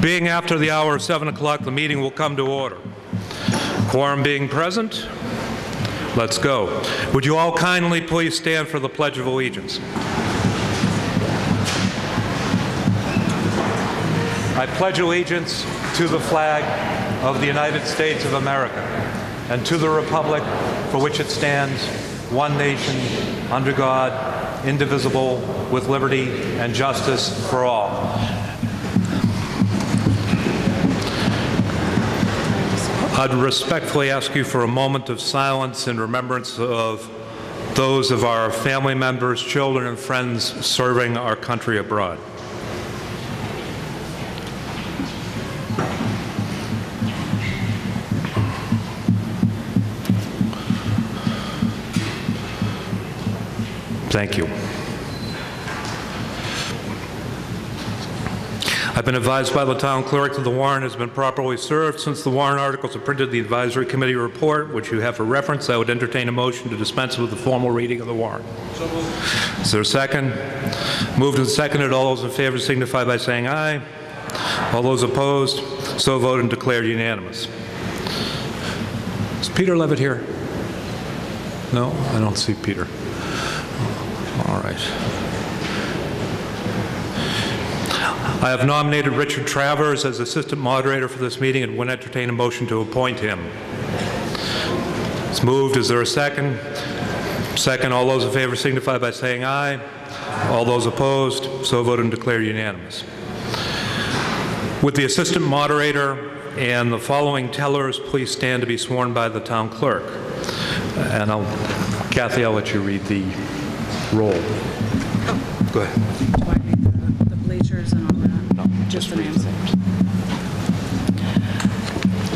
Being after the hour of 7 o'clock, the meeting will come to order. Quorum being present, let's go. Would you all kindly please stand for the Pledge of Allegiance? I pledge allegiance to the flag of the United States of America and to the republic for which it stands, one nation, under God, indivisible, with liberty and justice for all. I'd respectfully ask you for a moment of silence in remembrance of those of our family members, children, and friends serving our country abroad. Thank you. I've been advised by the town clerk that the warrant has been properly served. Since the warrant articles are printed in the advisory committee report, which you have for reference, I would entertain a motion to dispense with the formal reading of the warrant. So moved. Is there a second? Moved and seconded. All those in favor signify by saying aye. All those opposed, so voted and declared unanimous. Is Peter Levitt here? No, I don't see Peter. All right. I have nominated Richard Travers as assistant moderator for this meeting and would entertain a motion to appoint him. It's moved. Is there a second? Second. All those in favor signify by saying aye. All those opposed, so voted and declared unanimous. Would the assistant moderator and the following tellers please stand to be sworn by the town clerk? And Kathy, I'll let you read the roll. Oh. Go ahead. Do I read the bleachers and all that? No, just the names.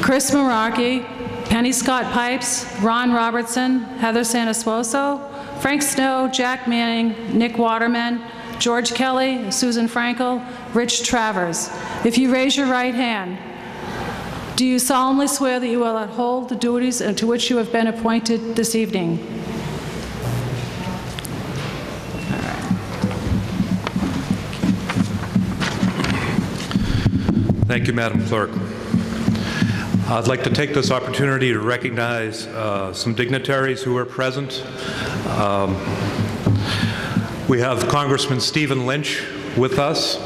Chris Meraki, Penny Scott Pipes, Ron Robertson, Heather Santasposo, Frank Snow, Jack Manning, Nick Waterman, George Kelly, Susan Frankel, Rich Travers. If you raise your right hand, do you solemnly swear that you will uphold the duties to which you have been appointed this evening? Thank you, Madam Clerk. I'd like to take this opportunity to recognize some dignitaries who are present. We have Congressman Stephen Lynch with us.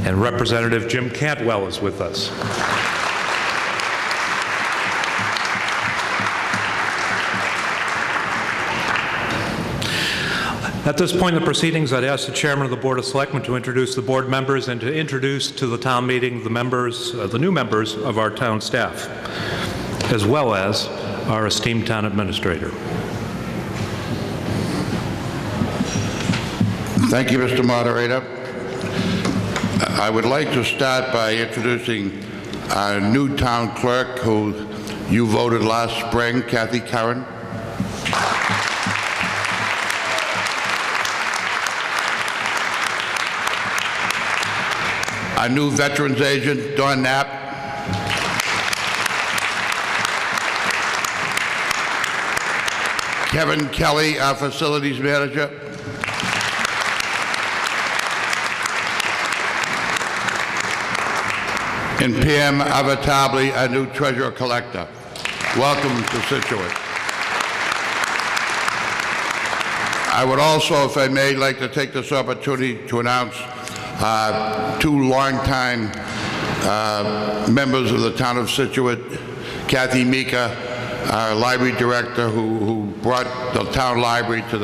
And Representative Jim Cantwell is with us. At this point in the proceedings, I'd ask the Chairman of the Board of Selectmen to introduce the board members and to introduce to the town meeting the members, the new members of our town staff, as well as our esteemed town administrator. Thank you, Mr. Moderator. I would like to start by introducing our new town clerk who you voted last spring, Kathy Curran. Our new veterans agent, Don Knapp. Kevin Kelly, our facilities manager. And Pam Avatabli, our new treasurer collector. Welcome to Scituate. I would also, if I may, like to take this opportunity to announce two longtime members of the town of Scituate, Kathy Mika, our library director, who brought the town library to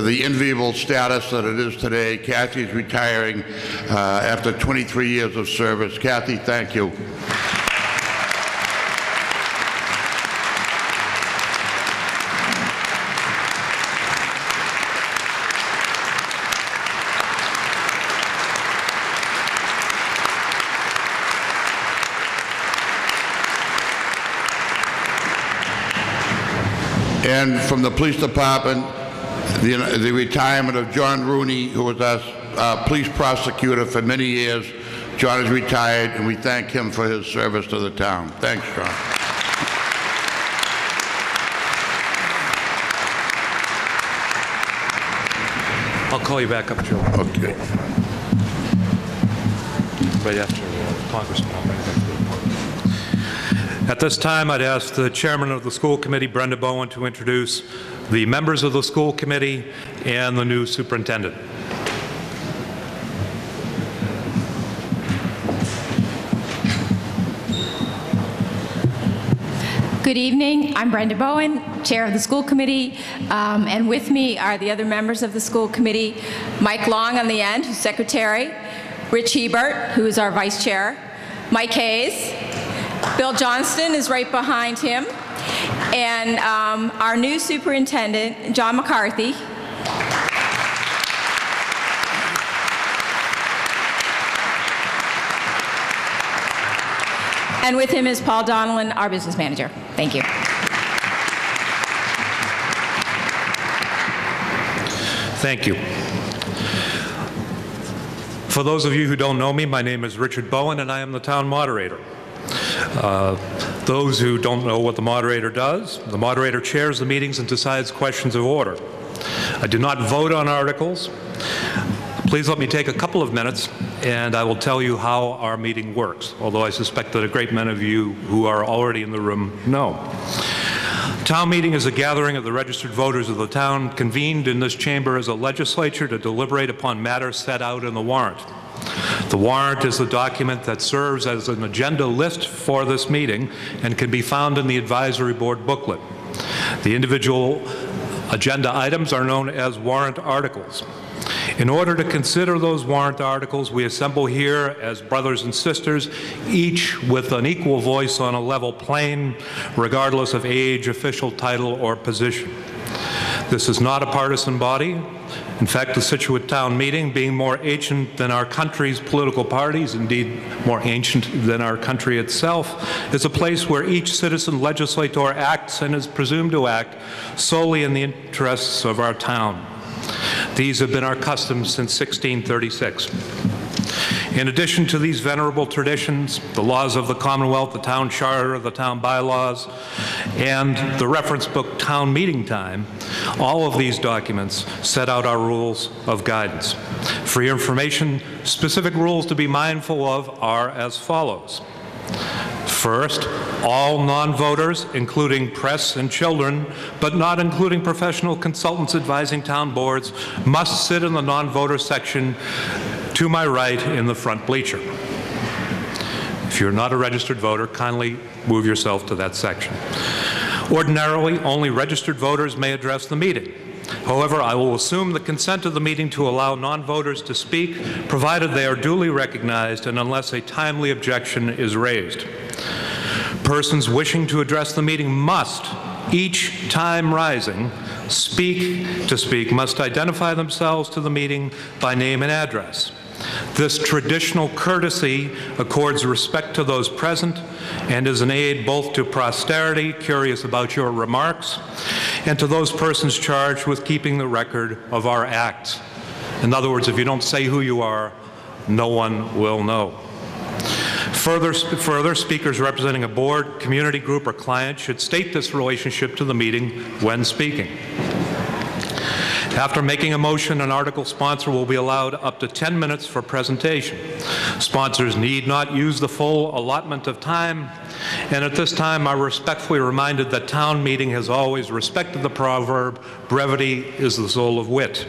the enviable status that it is today. Kathy's retiring after 23 years of service. Kathy, thank you. And from the police department, the retirement of John Rooney, who was our police prosecutor for many years. John is retired, and we thank him for his service to the town. Thanks, John. I'll call you back up, Joe. Okay. Right after Congressman. At this time, I'd ask the chairman of the school committee, Brenda Bowen, to introduce the members of the school committee and the new superintendent. Good evening. I'm Brenda Bowen, chair of the school committee, and with me are the other members of the school committee, Mike Long on the end, who's secretary, Rich Hebert, who is our vice chair, Mike Hayes, Bill Johnston is right behind him, and our new superintendent, John McCarthy. And with him is Paul Donnellan, our business manager. Thank you. Thank you. For those of you who don't know me, my name is Richard Bowen, and I am the town moderator. Those who don't know what the moderator does, the moderator chairs the meetings and decides questions of order. I do not vote on articles. Please let me take a couple of minutes and I will tell you how our meeting works, although I suspect that a great many of you who are already in the room know. Town meeting is a gathering of the registered voters of the town convened in this chamber as a legislature to deliberate upon matters set out in the warrant. The warrant is the document that serves as an agenda list for this meeting and can be found in the advisory board booklet. The individual agenda items are known as warrant articles. In order to consider those warrant articles, we assemble here as brothers and sisters, each with an equal voice on a level plane, regardless of age, official title, or position. This is not a partisan body. In fact, the Scituate Town Meeting, being more ancient than our country's political parties, indeed more ancient than our country itself, is a place where each citizen legislator acts and is presumed to act solely in the interests of our town. These have been our customs since 1636. In addition to these venerable traditions, the laws of the Commonwealth, the town charter, the town bylaws, and the reference book Town Meeting Time, all of these documents set out our rules of guidance. For your information, specific rules to be mindful of are as follows. First, all non-voters, including press and children, but not including professional consultants advising town boards, must sit in the non-voter section to my right in the front bleacher. If you're not a registered voter, kindly move yourself to that section. Ordinarily, only registered voters may address the meeting. However, I will assume the consent of the meeting to allow non-voters to speak, provided they are duly recognized and unless a timely objection is raised. Persons wishing to address the meeting must, each time rising, speak must identify themselves to the meeting by name and address. This traditional courtesy accords respect to those present and is an aid both to posterity, curious about your remarks, and to those persons charged with keeping the record of our acts. In other words, if you don't say who you are, no one will know. Further, speakers representing a board, community group, or client should state this relationship to the meeting when speaking. After making a motion, an article sponsor will be allowed up to 10 minutes for presentation. Sponsors need not use the full allotment of time, and at this time I'm respectfully reminded that town meeting has always respected the proverb, brevity is the soul of wit.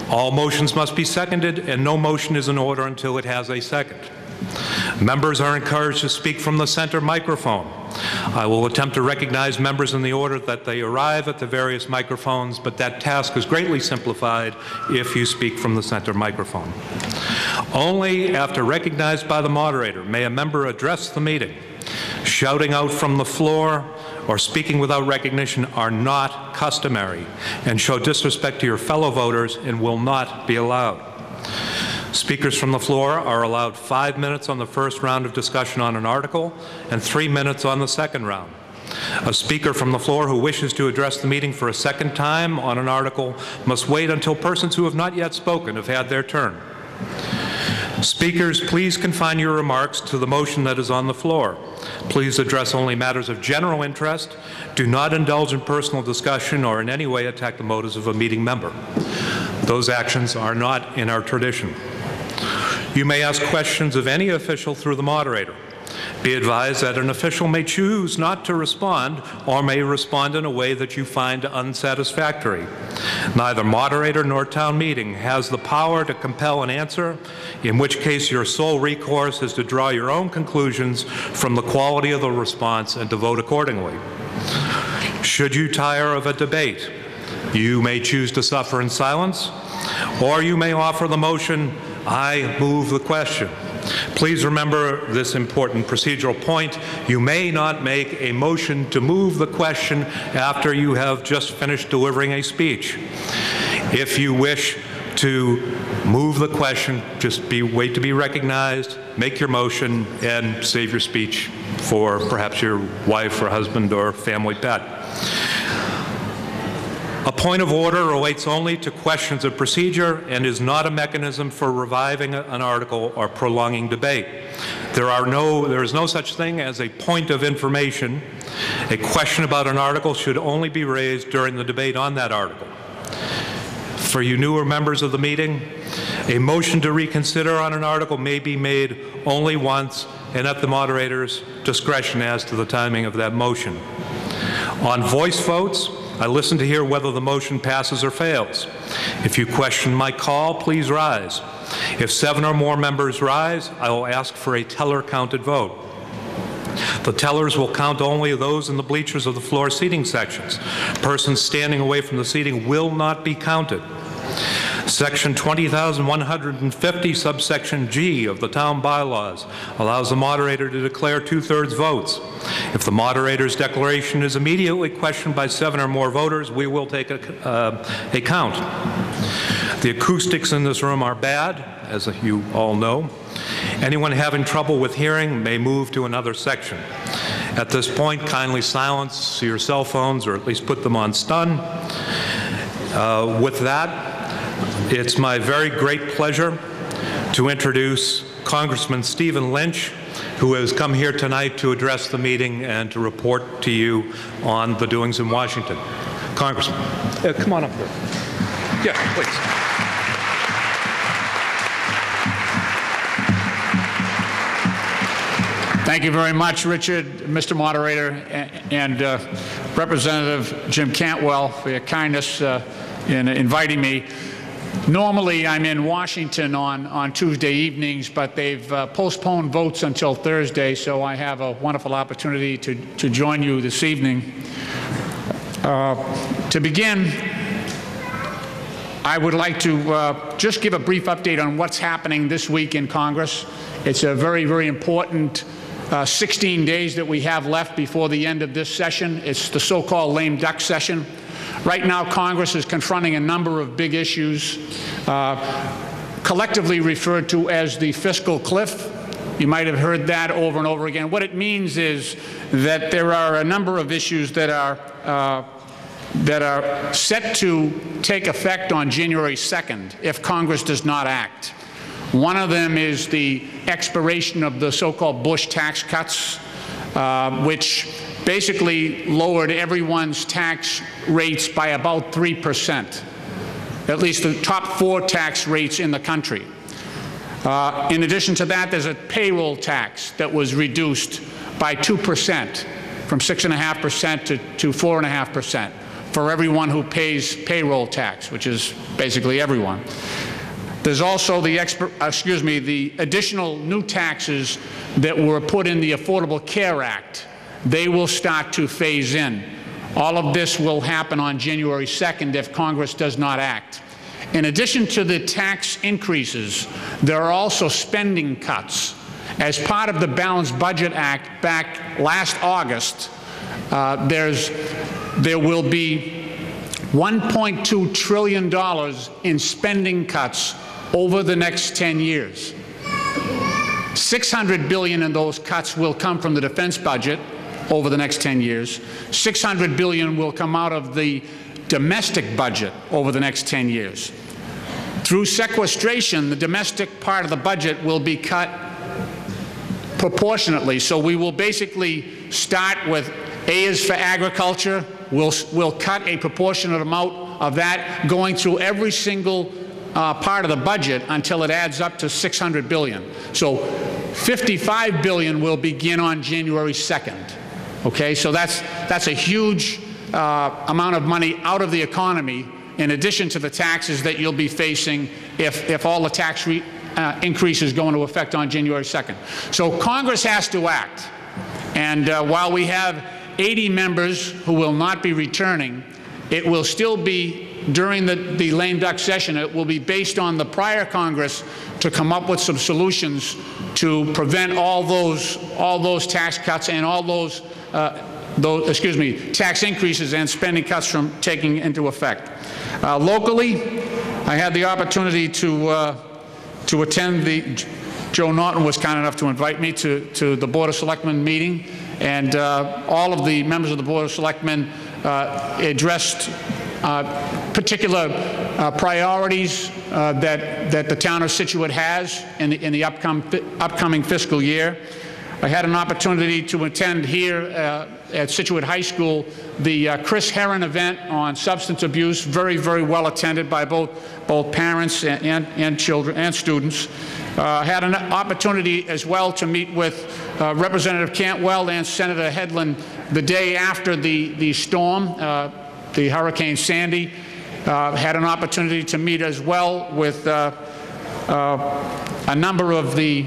All motions must be seconded, and no motion is in order until it has a second. Members are encouraged to speak from the center microphone. I will attempt to recognize members in the order that they arrive at the various microphones, but that task is greatly simplified if you speak from the center microphone. Only after recognized by the moderator may a member address the meeting. Shouting out from the floor or speaking without recognition are not customary and show disrespect to your fellow voters and will not be allowed. Speakers from the floor are allowed 5 minutes on the first round of discussion on an article and 3 minutes on the second round. A speaker from the floor who wishes to address the meeting for a second time on an article must wait until persons who have not yet spoken have had their turn. Speakers, please confine your remarks to the motion that is on the floor. Please address only matters of general interest. Do not indulge in personal discussion or in any way attack the motives of a meeting member. Those actions are not in our tradition. You may ask questions of any official through the moderator. Be advised that an official may choose not to respond or may respond in a way that you find unsatisfactory. Neither moderator nor town meeting has the power to compel an answer, in which case your sole recourse is to draw your own conclusions from the quality of the response and to vote accordingly. Should you tire of a debate, you may choose to suffer in silence, or you may offer the motion, "I move the question." Please remember this important procedural point. You may not make a motion to move the question after you have just finished delivering a speech. If you wish to move the question, just wait to be recognized, make your motion, and save your speech for perhaps your wife or husband or family pet. A point of order relates only to questions of procedure and is not a mechanism for reviving an article or prolonging debate. There is no such thing as a point of information. A question about an article should only be raised during the debate on that article. For you newer members of the meeting, a motion to reconsider on an article may be made only once and at the moderator's discretion as to the timing of that motion. On voice votes, I listen to hear whether the motion passes or fails. If you question my call, please rise. If 7 or more members rise, I will ask for a teller-counted vote. The tellers will count only those in the bleachers of the floor seating sections. Persons standing away from the seating will not be counted. Section 20,150, subsection G of the town bylaws allows the moderator to declare 2/3 votes. If the moderator's declaration is immediately questioned by 7 or more voters, we will take a count. The acoustics in this room are bad, as you all know. Anyone having trouble with hearing may move to another section. At this point, kindly silence your cell phones or at least put them on stun. With that, it's my very great pleasure to introduce Congressman Stephen Lynch, who has come here tonight to address the meeting and to report to you on the doings in Washington. Congressman, come on up here. Yeah, please. Thank you very much, Richard, Mr. Moderator, and Representative Jim Cantwell for your kindness in inviting me. Normally, I'm in Washington on Tuesday evenings, but they've postponed votes until Thursday, so I have a wonderful opportunity to join you this evening. To begin, I would like to just give a brief update on what's happening this week in Congress. It's a very, very important 16 days that we have left before the end of this session. It's the so-called lame duck session. Right now, Congress is confronting a number of big issues, collectively referred to as the fiscal cliff. You might have heard that over and over again. What it means is that there are a number of issues that are set to take effect on January 2nd if Congress does not act. One of them is the expiration of the so-called Bush tax cuts, which basically lowered everyone's tax rates by about 3%, at least the top 4 tax rates in the country. In addition to that, there's a payroll tax that was reduced by 2%, from 6.5% to 4.5% for everyone who pays payroll tax, which is basically everyone. There's also the additional new taxes that were put in the Affordable Care Act. They will start to phase in. All of this will happen on January 2nd if Congress does not act. In addition to the tax increases, there are also spending cuts. As part of the Balanced Budget Act back last August, there will be $1.2 trillion in spending cuts over the next 10 years. $600 billion in those cuts will come from the defense budget over the next 10 years. $600 billion will come out of the domestic budget over the next 10 years. Through sequestration, the domestic part of the budget will be cut proportionately. So we will basically start with A is for agriculture. We'll cut a proportionate amount of that going through every single part of the budget until it adds up to $600 billion. So $55 billion will begin on January 2nd. Okay, so that's a huge amount of money out of the economy, in addition to the taxes that you'll be facing if all the tax increases go into effect on January 2nd. So Congress has to act. And while we have 80 members who will not be returning, it will still be, during the lame duck session, it will be based on the prior Congress to come up with some solutions to prevent all those tax cuts and all those tax increases and spending cuts from taking into effect. Locally, I had the opportunity to attend Joe Norton was kind enough to invite me to the Board of Selectmen meeting, and all of the members of the Board of Selectmen addressed particular priorities that the town of Scituate has in the upcoming fiscal year. I had an opportunity to attend here at Scituate High School the Chris Herron event on substance abuse, very, very well attended by both parents and children and students. Had an opportunity as well to meet with Representative Cantwell and Senator Hedlund the day after the storm, the Hurricane Sandy. Had an opportunity to meet as well with a number of the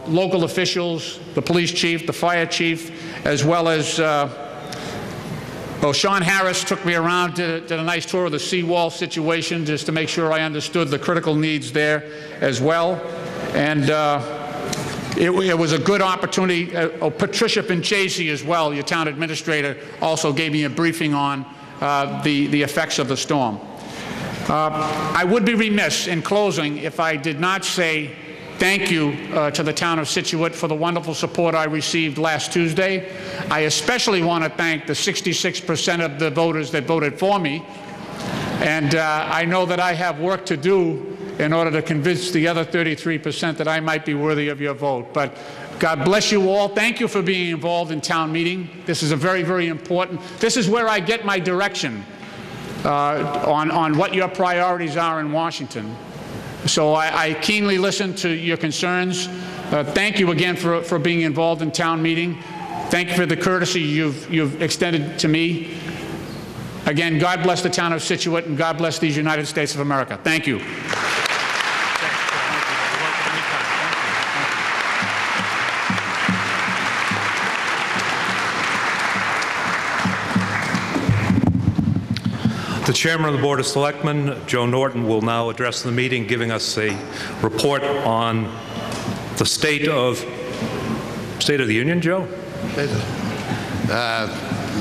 local officials, the police chief, the fire chief, as well as Sean Harris took me around, did a nice tour of the seawall situation just to make sure I understood the critical needs there as well. And it was a good opportunity. Patricia Pinchesi as well, your town administrator, also gave me a briefing on the effects of the storm. I would be remiss in closing if I did not say thank you to the town of Scituate for the wonderful support I received last Tuesday. I especially want to thank the 66% of the voters that voted for me. And I know that I have work to do in order to convince the other 33% that I might be worthy of your vote. But God bless you all. Thank you for being involved in town meeting. This is a very, very important. This is where I get my direction on what your priorities are in Washington. So I keenly listen to your concerns. Thank you again for being involved in town meeting. Thank you for the courtesy you've extended to me. Again, God bless the town of Scituate, and God bless these United States of America. Thank you. The Chairman of the Board of Selectmen, Joe Norton, will now address the meeting, giving us a report on the state of the Union, Joe?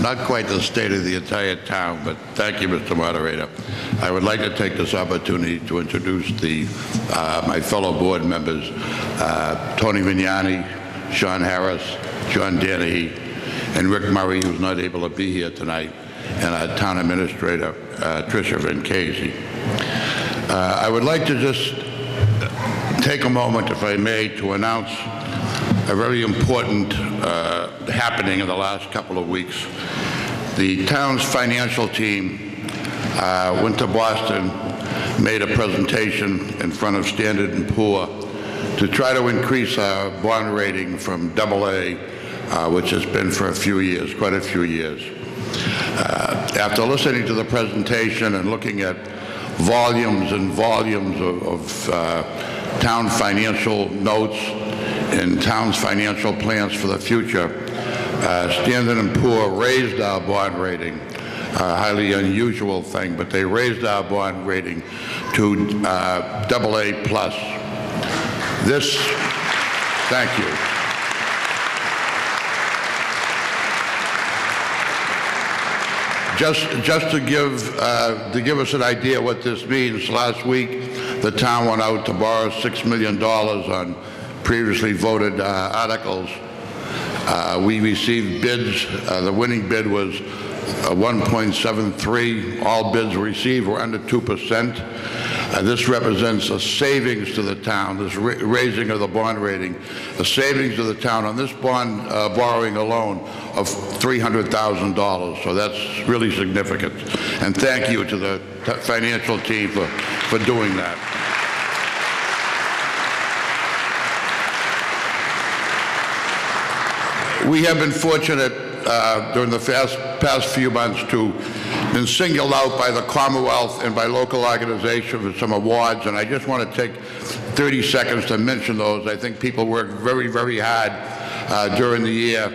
Not quite the state of the entire town, but thank you, Mr. Moderator. I would like to take this opportunity to introduce my fellow board members, Tony Vignani, Sean Harris, John Danahy, and Rick Murray, who's not able to be here tonight, and our town administrator, Tricia Vincasi. I would like to just take a moment, if I may, to announce a very important happening in the last couple of weeks. The town's financial team went to Boston, made a presentation in front of Standard & Poor to try to increase our bond rating from AA, which has been for a few years, quite a few years. After listening to the presentation and looking at volumes and volumes of town financial notes and town's financial plans for the future, Standard & Poor raised our bond rating, a highly unusual thing, but they raised our bond rating to AA+. This, thank you. Just to give us an idea what this means, last week the town went out to borrow $6 million on previously voted articles. We received bids. The winning bid was 1.73. All bids received were under 2%. This represents a savings to the town, this raising of the bond rating, a savings to the town on this bond borrowing alone of $300,000. So that's really significant. And thank you to the financial team for for doing that. We have been fortunate during the past few months to been singled out by the Commonwealth and by local organizations for some awards, and I just want to take 30 seconds to mention those. I think people worked very, very hard during the year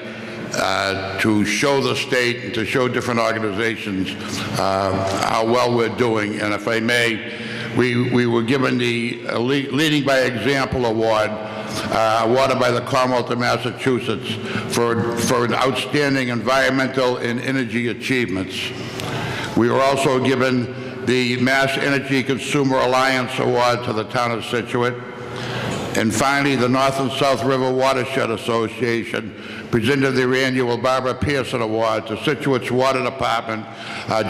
to show the state and to show different organizations how well we're doing. And if I may, we were given the Leading by Example Award, awarded by the Commonwealth of Massachusetts for outstanding environmental and energy achievements. We were also given the Mass Energy Consumer Alliance Award to the town of Scituate. And finally, the North and South River Watershed Association presented their annual Barbara Pearson Award to Scituate's Water Department,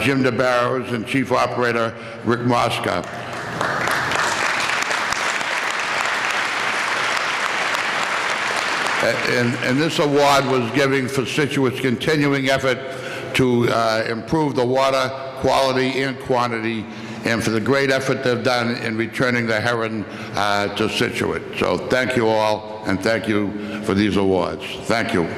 Jim DeBarrows, and Chief Operator Rick Mosca. And this award was given for Scituate's continuing effort to improve the water quality and quantity, and for the great effort they've done in returning the heron to Scituate. So thank you all, and thank you for these awards. Thank you.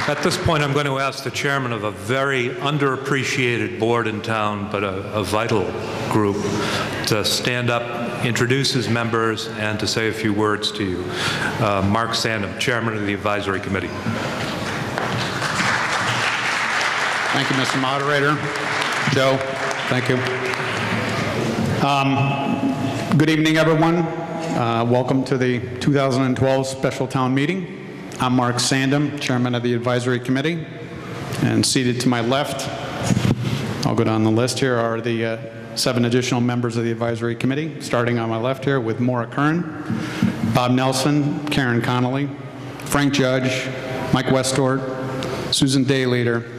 At this point, I'm going to ask the chairman of a very underappreciated board in town, but a vital group, to stand up, introduce his members, and to say a few words to you. Mark Sandham, chairman of the advisory committee. Thank you, Mr. Moderator. Joe, thank you. Good evening, everyone. Welcome to the 2012 special town meeting. I'm Mark Sandham, chairman of the advisory committee, and seated to my left, I'll go down the list here, are the 7 additional members of the advisory committee, starting on my left here with Maura Kern, Bob Nelson, Karen Connolly, Frank Judge, Mike Westort, Susan Dayleader,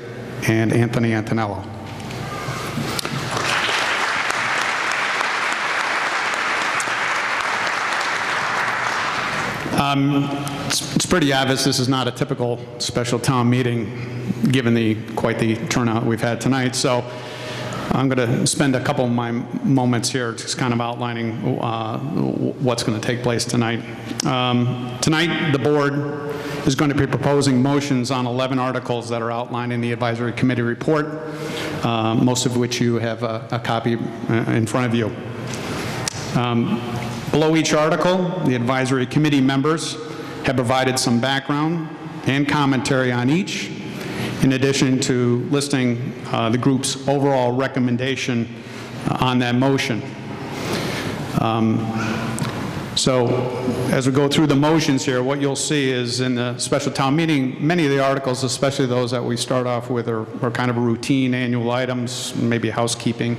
and Anthony Antonello. It's pretty obvious this is not a typical special town meeting, given quite the turnout we've had tonight. So I'm going to spend a couple of my moments here just kind of outlining what's going to take place tonight. Tonight, the board is going to be proposing motions on 11 articles that are outlined in the advisory committee report, most of which you have a copy in front of you. Below each article, the advisory committee members have provided some background and commentary on each, in addition to listing the group's overall recommendation on that motion. So as we go through the motions here, what you'll see is in the special town meeting, many of the articles, especially those that we start off with, are kind of routine annual items, maybe housekeeping,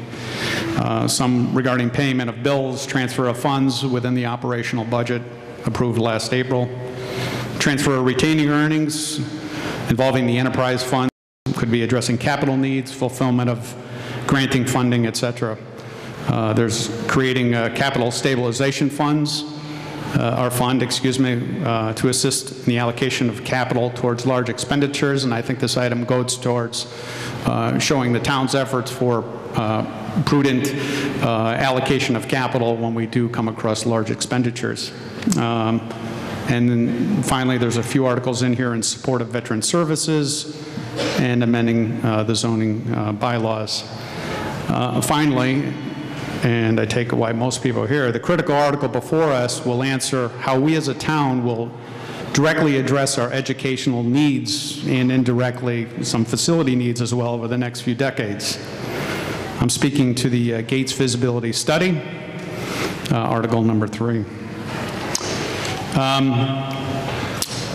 some regarding payment of bills, transfer of funds within the operational budget approved last April, transfer of retaining earnings involving the enterprise fund, could be addressing capital needs, fulfillment of granting funding, etc. There's creating capital stabilization funds, to assist in the allocation of capital towards large expenditures, and I think this item goes towards showing the town's efforts for prudent allocation of capital when we do come across large expenditures. And then finally, there's a few articles in here in support of veteran services and amending the zoning bylaws. Finally, and I take it why most people are here, the critical article before us will answer how we as a town will directly address our educational needs and indirectly some facility needs as well over the next few decades. I'm speaking to the Gates Feasibility Study, article number 3.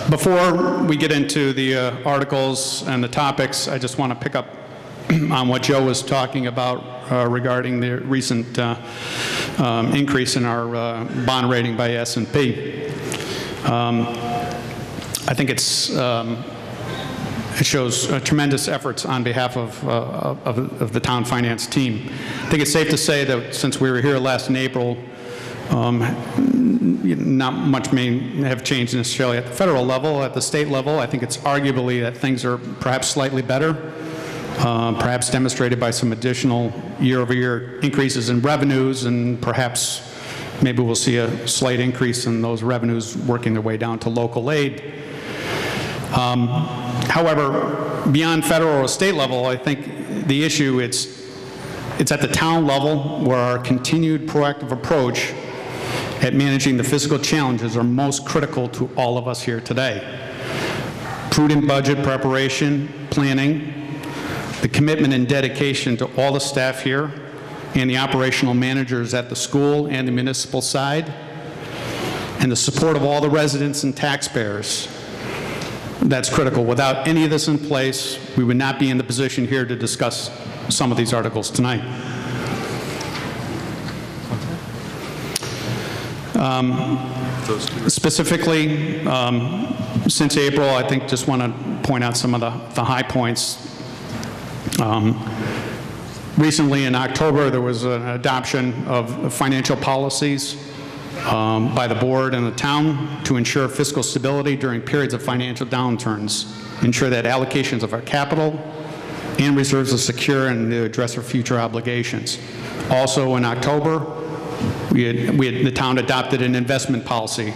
Before we get into the articles and the topics, I just want to pick up on what Joe was talking about regarding the recent increase in our bond rating by S&P. I think it shows tremendous efforts on behalf of the town finance team. I think it's safe to say that since we were here last in April, not much may have changed necessarily at the federal level. At the state level, I think it's arguably that things are perhaps slightly better. perhaps demonstrated by some additional year-over-year increases in revenues, and perhaps maybe we'll see a slight increase in those revenues working their way down to local aid. However, beyond federal or state level, I think the issue, it's at the town level where our continued proactive approach at managing the fiscal challenges are most critical to all of us here today. Prudent budget preparation, planning, the commitment and dedication to all the staff here and the operational managers at the school and the municipal side, and the support of all the residents and taxpayers. That's critical. Without any of this in place, we would not be in the position here to discuss some of these articles tonight. Specifically, since April, I think just want to point out some of the high points. Recently in October, there was an adoption of financial policies by the board and the town to ensure fiscal stability during periods of financial downturns, ensure that allocations of our capital and reserves are secure and to address our future obligations. Also in October, the town adopted an investment policy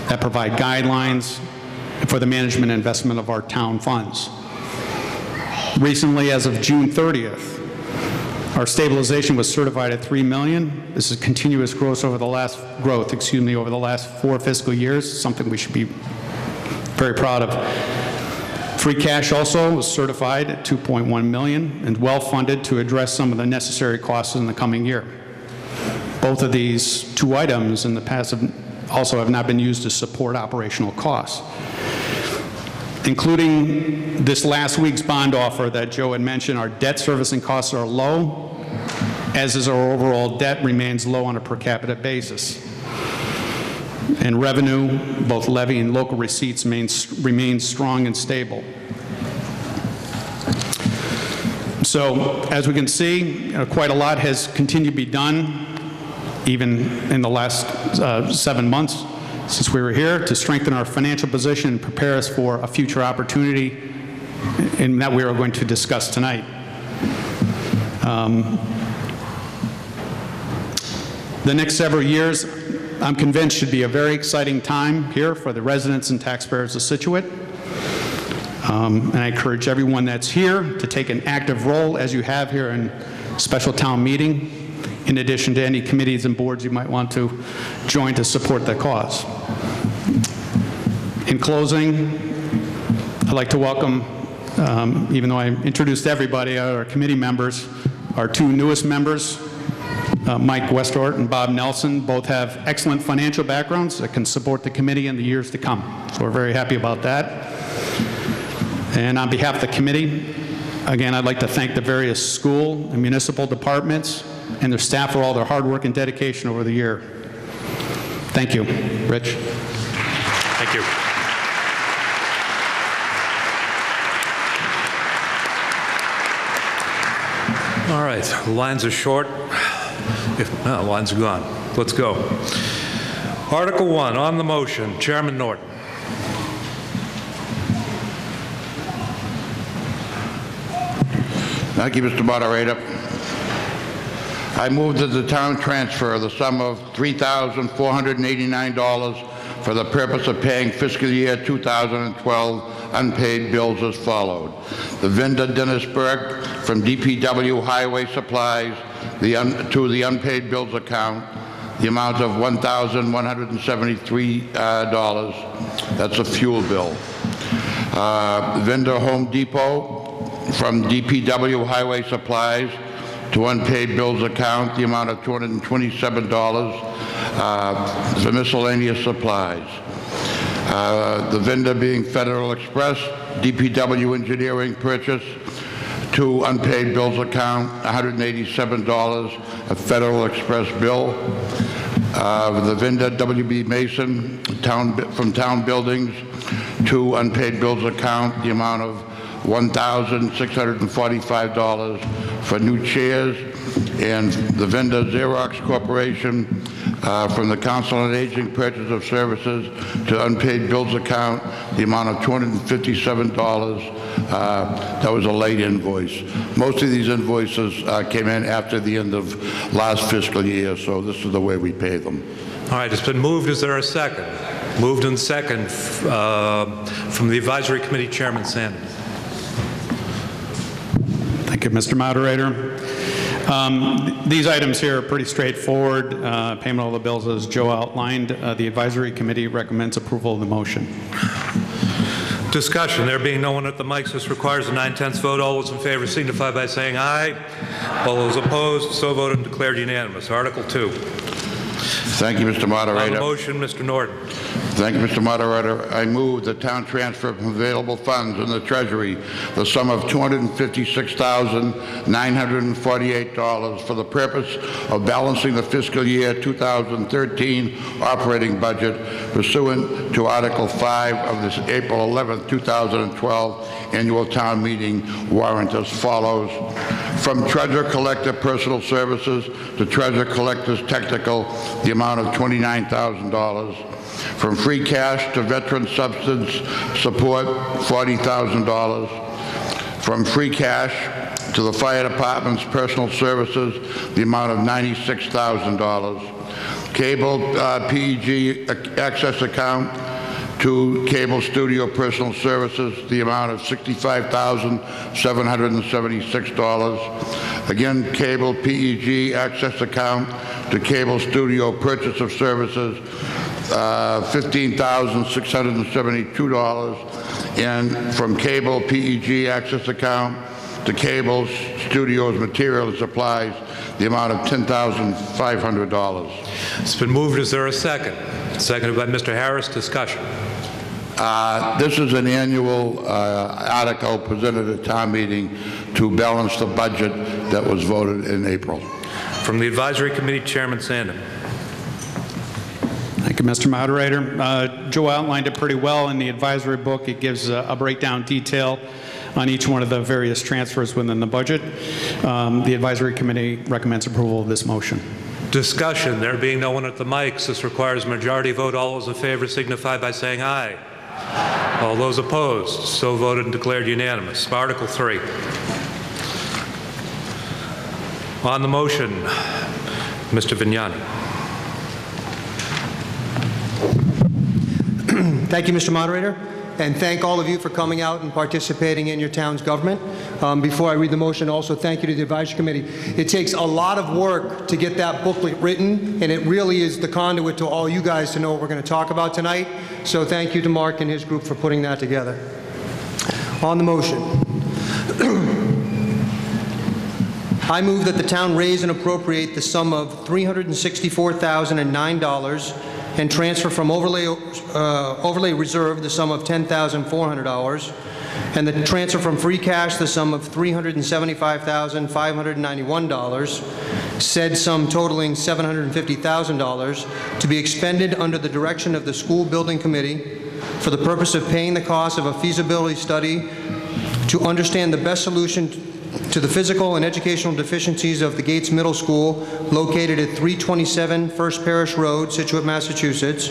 that provide guidelines for the management and investment of our town funds. Recently, as of June 30th, our stabilization was certified at $3 million. This is continuous growth over the last 4 fiscal years, something we should be very proud of. Free cash also was certified at $2.1 million and well-funded to address some of the necessary costs in the coming year. Both of these two items in the past also have not been used to support operational costs. Including this last week's bond offer that Joe had mentioned, our debt servicing costs are low, as is our overall debt remains low on a per capita basis. And revenue, both levy and local receipts, remains strong and stable. So, as we can see, quite a lot has continued to be done, even in the last 7 months since we were here, to strengthen our financial position and prepare us for a future opportunity and that we are going to discuss tonight. The next several years, I'm convinced, should be a very exciting time here for the residents and taxpayers of Scituate. And I encourage everyone that's here to take an active role, as you have here in special town meeting, in addition to any committees and boards you might want to join to support the cause. In closing, I'd like to welcome, even though I introduced everybody, our committee members, our two newest members, Mike Westort and Bob Nelson. Both have excellent financial backgrounds that can support the committee in the years to come. So we're very happy about that. And on behalf of the committee, again, I'd like to thank the various school and municipal departments and their staff for all their hard work and dedication over the year. Thank you. Rich. Thank you. All right, the lines are short. No, the lines are gone. Let's go. Article 1, on the motion, Chairman Norton. Thank you, Mr. Moderator. I move that the town transfer the sum of $3,489 for the purpose of paying fiscal year 2012 unpaid bills as followed. The vendor Dennis Burke from DPW Highway Supplies to the unpaid bills account, the amount of $1,173. That's a fuel bill. Vendor Home Depot from DPW Highway Supplies to unpaid bills account, the amount of $227 for miscellaneous supplies. The vendor being Federal Express, DPW Engineering purchase to unpaid bills account, $187, a Federal Express bill. The vendor WB Mason from Town Buildings to unpaid bills account, the amount of $1,645 for new chairs, and the vendor Xerox Corporation from the Council on Aging purchase of services to unpaid bills account, the amount of $257. That was a late invoice. Most of these invoices came in after the end of last fiscal year, so this is the way we pay them. All right, it's been moved. Is there a second? Moved and second from the Advisory Committee Chairman Sanders. Thank you, Mr. Moderator. These items here are pretty straightforward. Payment of all the bills as Joe outlined. The Advisory Committee recommends approval of the motion. Discussion. There being no one at the mics, this requires a 9/10 vote. All those in favor signify by saying aye. All those opposed, so voted and declared unanimous. Article 2. Thank you, Mr. Moderator. On the motion, Mr. Norton. Thank you, Mr. Moderator. I move the town transfer from available funds in the Treasury the sum of $256,948 for the purpose of balancing the fiscal year 2013 operating budget pursuant to Article 5 of this April 11, 2012 annual town meeting warrant as follows. From Treasurer Collector Personal Services to Treasurer Collector's Technical, the amount of $29,000. From free cash to Veteran Substance Support, $40,000. From free cash to the Fire Department's Personal Services, the amount of $96,000. Cable PEG access account to Cable Studio Personal Services, the amount of $65,776. Again, Cable PEG access account to Cable Studio Purchase of Services, $15,672, and from Cable PEG access account to Cable Studios Material and Supplies, the amount of $10,500. It's been moved. Is there a second? Seconded by Mr. Harris. Discussion. This is an annual article presented at town meeting to balance the budget that was voted in April. From the Advisory Committee, Chairman Sandin. Thank you, Mr. Moderator. Joe outlined it pretty well in the advisory book. It gives a breakdown detail on each one of the various transfers within the budget. The Advisory Committee recommends approval of this motion. Discussion. There being no one at the mics, this requires a majority vote. All those in favor signify by saying aye. All those opposed, so voted and declared unanimous. Article 3. On the motion, Mr. Vignani. Thank you, Mr. Moderator, and thank all of you for coming out and participating in your town's government. Before I read the motion, also thank you to the Advisory Committee. It takes a lot of work to get that booklet written, and it really is the conduit to all you guys to know what we're going to talk about tonight. So thank you to Mark and his group for putting that together. On the motion. I move that the town raise and appropriate the sum of $364,009 and transfer from overlay reserve the sum of $10,400, and the transfer from free cash the sum of $375,591, said sum totaling $750,000, to be expended under the direction of the School Building Committee for the purpose of paying the cost of a feasibility study to understand the best solution to the physical and educational deficiencies of the Gates Middle School located at 327 First Parish Road, Scituate, Massachusetts,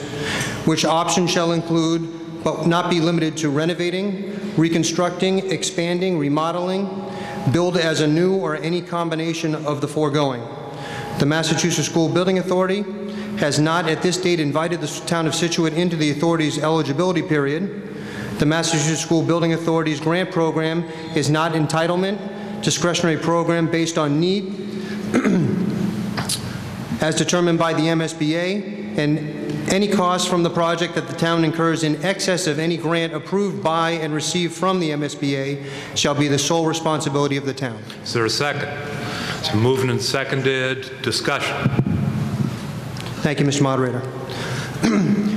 which option shall include, but not be limited to, renovating, reconstructing, expanding, remodeling, build as a new, or any combination of the foregoing. The Massachusetts School Building Authority has not at this date invited the town of Scituate into the authority's eligibility period. The Massachusetts School Building Authority's grant program is not entitlement, discretionary program based on need as determined by the MSBA, and any costs from the project that the town incurs in excess of any grant approved by and received from the MSBA shall be the sole responsibility of the town. Is there a second? It's been moved and seconded. Discussion. Thank you, Mr. Moderator.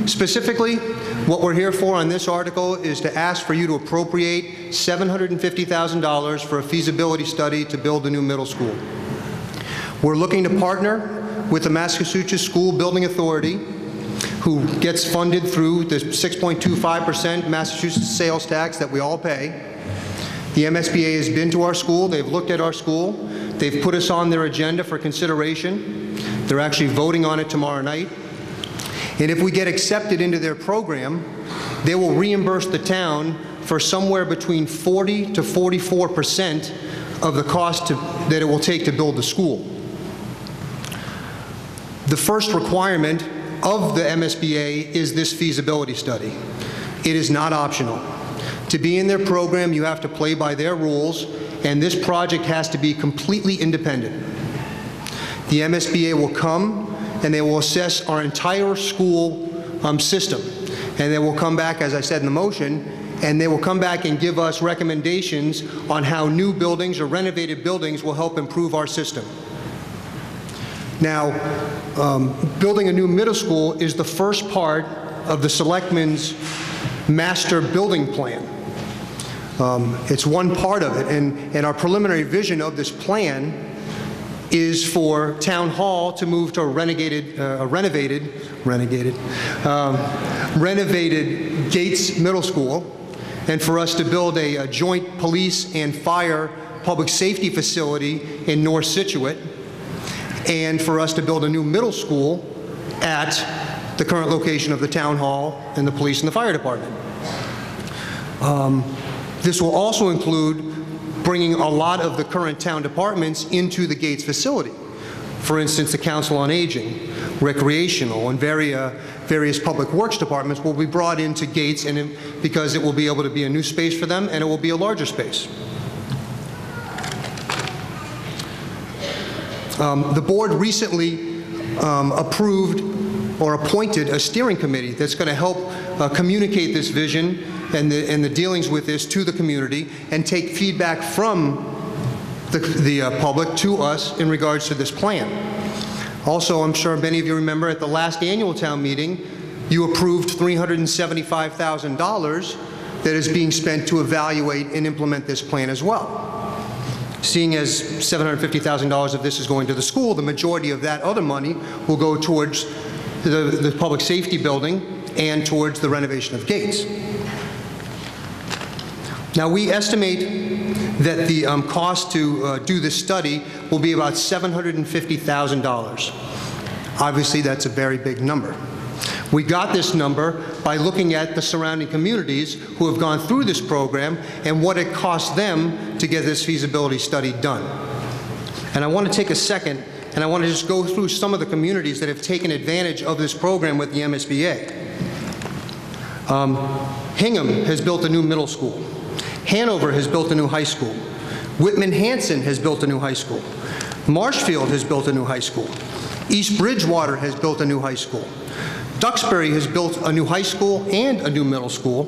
Specifically, what we're here for on this article is to ask for you to appropriate $750,000 for a feasibility study to build a new middle school. We're looking to partner with the Massachusetts School Building Authority, who gets funded through the 6.25% Massachusetts sales tax that we all pay. The MSBA has been to our school. They've looked at our school. They've put us on their agenda for consideration. They're actually voting on it tomorrow night. And if we get accepted into their program, they will reimburse the town for somewhere between 40 to 44% of the cost that it will take to build the school. The first requirement of the MSBA is this feasibility study. It is not optional. To be in their program, you have to play by their rules, and this project has to be completely independent. The MSBA will come and they will assess our entire school system. And they will come back, as I said in the motion, and they will come back and give us recommendations on how new buildings or renovated buildings will help improve our system. Now, building a new middle school is the first part of the Selectmen's master building plan. It's one part of it, and our preliminary vision of this plan is for Town Hall to move to a renovated Gates Middle School, and for us to build a joint police and fire public safety facility in North Scituate, and for us to build a new middle school at the current location of the Town Hall and the police and the fire department. This will also include bringing a lot of the current town departments into the Gates facility. For instance, the Council on Aging, Recreational, and various public works departments will be brought into Gates because it will be able to be a new space for them and it will be a larger space. The board recently approved or appointed a steering committee that's going to help communicate this vision and the dealings with this to the community and take feedback from the public to us in regards to this plan. Also, I'm sure many of you remember at the last annual town meeting, you approved $375,000 that is being spent to evaluate and implement this plan as well. Seeing as $750,000 of this is going to the school, the majority of that other money will go towards the public safety building and towards the renovation of Gates. Now, we estimate that the cost to do this study will be about $750,000. Obviously, that's a very big number. We got this number by looking at the surrounding communities who have gone through this program and what it cost them to get this feasibility study done. And I want to take a second and I want to just go through some of the communities that have taken advantage of this program with the MSBA. Hingham has built a new middle school. Hanover has built a new high school. Whitman-Hanson has built a new high school. Marshfield has built a new high school. East Bridgewater has built a new high school. Duxbury has built a new high school and a new middle school.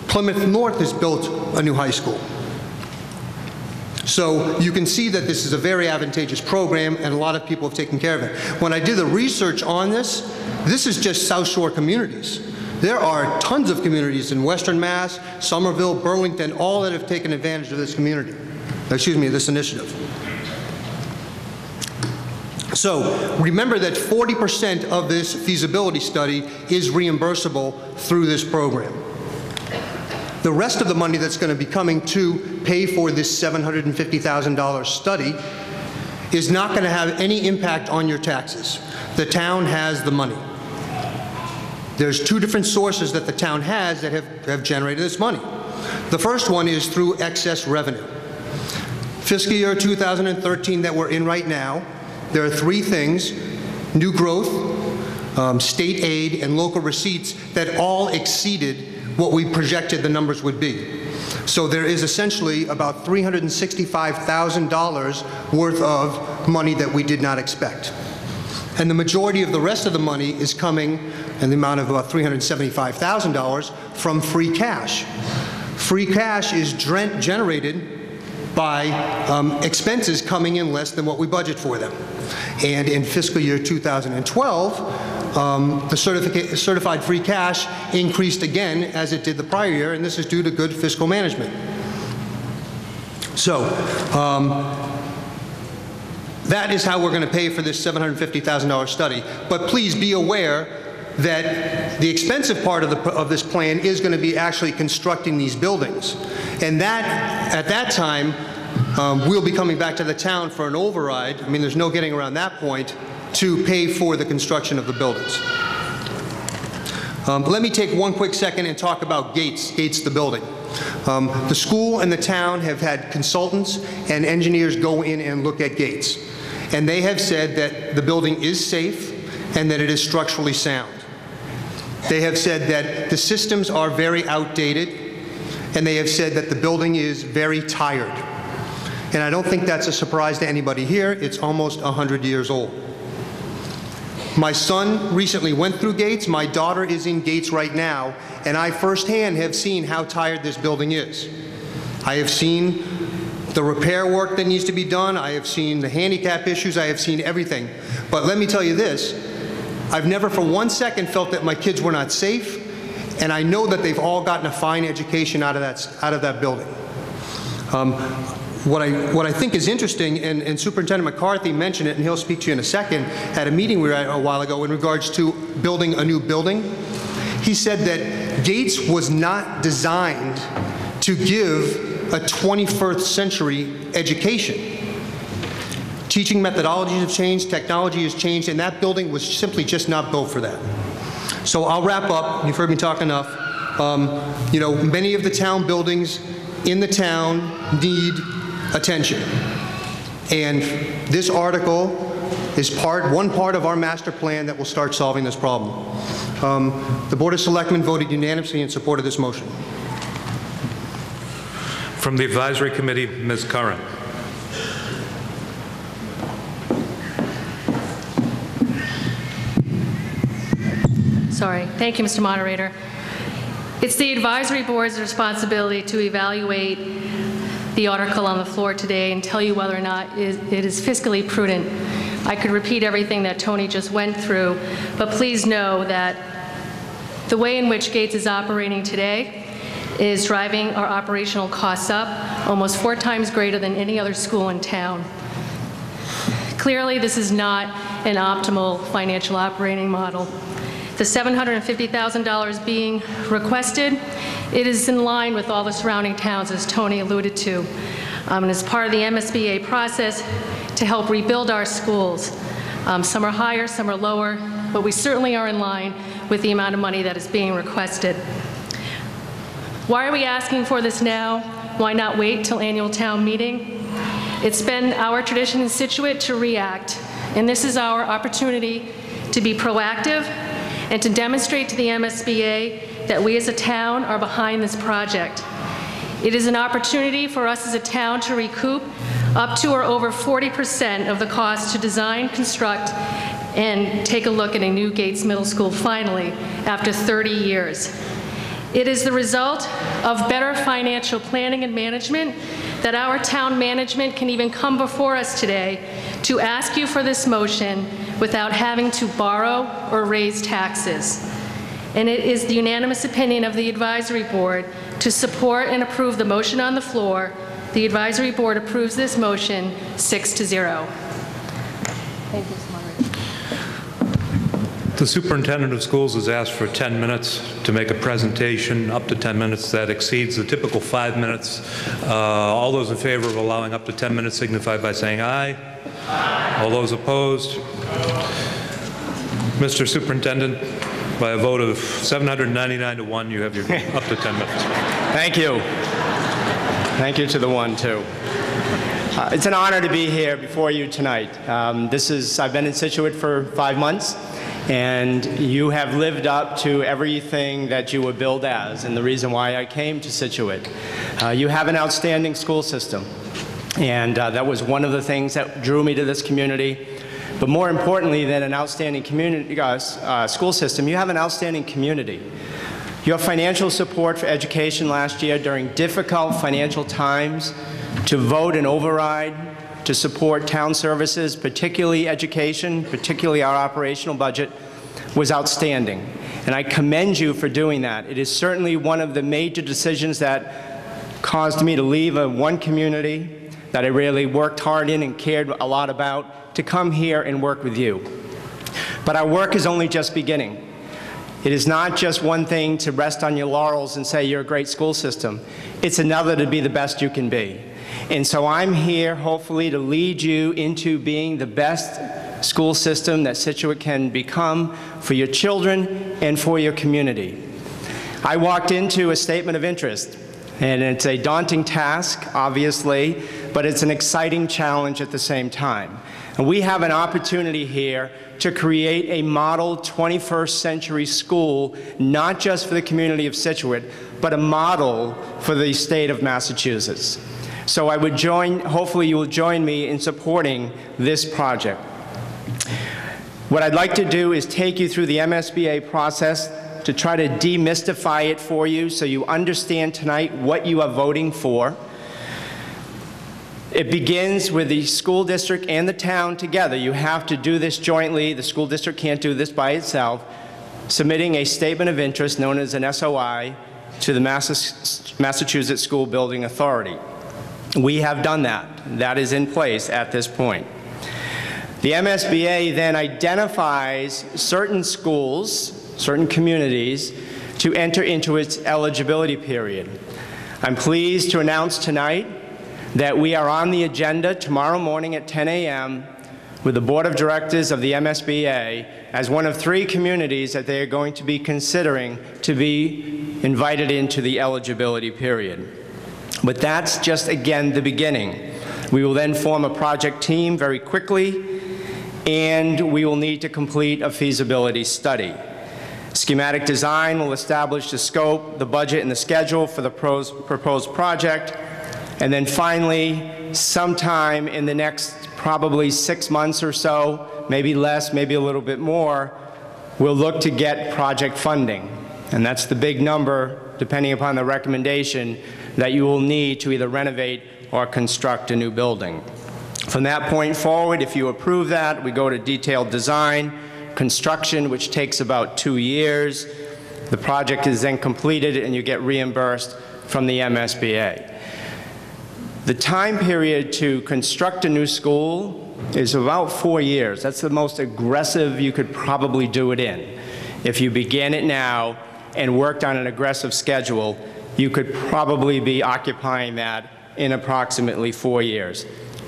Plymouth North has built a new high school. So you can see that this is a very advantageous program and a lot of people have taken care of it. When I did the research on this, this is just South Shore communities. There are tons of communities in Western Mass, Somerville, Burlington, all that have taken advantage of this this initiative. So remember that 40% of this feasibility study is reimbursable through this program. The rest of the money that's going to be coming to pay for this $750,000 study is not going to have any impact on your taxes. The town has the money. There's two different sources that the town has that have generated this money. The first one is through excess revenue. Fiscal year 2013 that we're in right now, there are three things: new growth, state aid, and local receipts that all exceeded what we projected the numbers would be. So there is essentially about $365,000 worth of money that we did not expect. And the majority of the rest of the money is coming in the amount of about $375,000 from free cash. Free cash is generated by expenses coming in less than what we budget for them. And in fiscal year 2012, the certified free cash increased again as it did the prior year, and this is due to good fiscal management. So that is how we're going to pay for this $750,000 study. But please be aware that the expensive part of this plan is going to be actually constructing these buildings. And that, at that time, we'll be coming back to the town for an override. I mean, there's no getting around that point, to pay for the construction of the buildings. Let me take one quick second and talk about Gates the building. The school and the town have had consultants and engineers go in and look at Gates. And they have said that the building is safe and that it is structurally sound. They have said that the systems are very outdated, and they have said that the building is very tired. And I don't think that's a surprise to anybody here. It's almost 100 years old. My son recently went through Gates. My daughter is in Gates right now, and I firsthand have seen how tired this building is. I have seen the repair work that needs to be done. I have seen the handicap issues. I have seen everything. But let me tell you this, I've never for one second felt that my kids were not safe, and I know that they've all gotten a fine education out of that building. What I think is interesting, and Superintendent McCarthy mentioned it, and he'll speak to you in a second, at a meeting we were at a while ago in regards to building a new building. He said that Gates was not designed to give a 21st century education. Teaching methodologies have changed, technology has changed, and that building was simply just not built for that. So I'll wrap up. You've heard me talk enough. You know, many of the town buildings in the town need attention. And this article is one part of our master plan that will start solving this problem. The Board of Selectmen voted unanimously in support of this motion. From the Advisory Committee, Ms. Curran. Sorry. Thank you, Mr. Moderator. It's the Advisory Board's responsibility to evaluate the article on the floor today and tell you whether or not it is fiscally prudent. I could repeat everything that Tony just went through, but please know that the way in which Gates is operating today is driving our operational costs up almost 4 times greater than any other school in town. Clearly, this is not an optimal financial operating model. The $750,000 being requested, it is in line with all the surrounding towns, as Tony alluded to, and is part of the MSBA process to help rebuild our schools. Some are higher, some are lower, but we certainly are in line with the amount of money that is being requested. Why are we asking for this now? Why not wait till annual town meeting? It's been our tradition in Scituate to react, and this is our opportunity to be proactive and to demonstrate to the MSBA that we as a town are behind this project. It is an opportunity for us as a town to recoup up to or over 40% of the cost to design, construct, and take a look at a new Gates Middle School finally after 30 years. It is the result of better financial planning and management that our town management can even come before us today to ask you for this motion without having to borrow or raise taxes. And it is the unanimous opinion of the Advisory Board to support and approve the motion on the floor. The Advisory Board approves this motion 6-0. Thank you, Mr. Moderator. The Superintendent of Schools has asked for 10 minutes to make a presentation, up to 10 minutes. That exceeds the typical 5 minutes. All those in favor of allowing up to 10 minutes signify by saying aye. Aye. All those opposed? Mr. Superintendent, by a vote of 799-1, you have your up to 10 minutes. Thank you. Thank you to the one, too. It's an honor to be here before you tonight. I've been in Scituate for 5 months, and you have lived up to everything that you were billed as, and the reason why I came to Scituate. You have an outstanding school system, and that was one of the things that drew me to this community. But more importantly than an outstanding community, school system, you have an outstanding community. Your financial support for education last year during difficult financial times to vote and override to support town services, particularly education, particularly our operational budget, was outstanding. And I commend you for doing that. It is certainly one of the major decisions that caused me to leave one community that I really worked hard in and cared a lot about, to come here and work with you. But our work is only just beginning. It is not just one thing to rest on your laurels and say you're a great school system. It's another to be the best you can be. And so I'm here, hopefully, to lead you into being the best school system that Scituate can become for your children and for your community. I walked into a statement of interest, and it's a daunting task, obviously, but it's an exciting challenge at the same time. And we have an opportunity here to create a model 21st century school, not just for the community of Scituate, but a model for the state of Massachusetts. So I would hopefully you will join me in supporting this project. What I'd like to do is take you through the MSBA process to try to demystify it for you so you understand tonight what you are voting for. It begins with the school district and the town together. You have to do this jointly. The school district can't do this by itself. Submitting a statement of interest known as an SOI to the Massachusetts School Building Authority. We have done that. That is in place at this point. The MSBA then identifies certain schools, certain communities, to enter into its eligibility period. I'm pleased to announce tonight that we are on the agenda tomorrow morning at 10 a.m. with the Board of Directors of the MSBA as one of 3 communities that they are going to be considering to be invited into the eligibility period. But that's just, again, the beginning. We will then form a project team very quickly, and we will need to complete a feasibility study. Schematic design will establish the scope, the budget, and the schedule for the proposed project. And then finally, sometime in the next probably 6 months or so, maybe less, maybe a little bit more, we'll look to get project funding. And that's the big number, depending upon the recommendation, that you will need to either renovate or construct a new building. From that point forward, if you approve that, we go to detailed design, construction, which takes about 2 years. The project is then completed and you get reimbursed from the MSBA. The time period to construct a new school is about 4 years. That's the most aggressive you could probably do it in. If you began it now and worked on an aggressive schedule, you could probably be occupying that in approximately 4 years.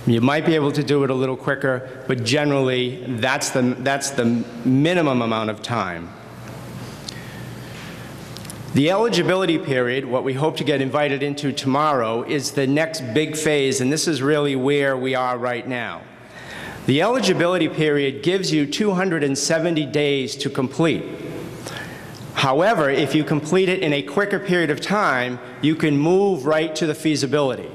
You might be able to do it a little quicker, but generally that's the minimum amount of time. The eligibility period, what we hope to get invited into tomorrow, is the next big phase, and this is really where we are right now. The eligibility period gives you 270 days to complete. However, if you complete it in a quicker period of time, you can move right to the feasibility.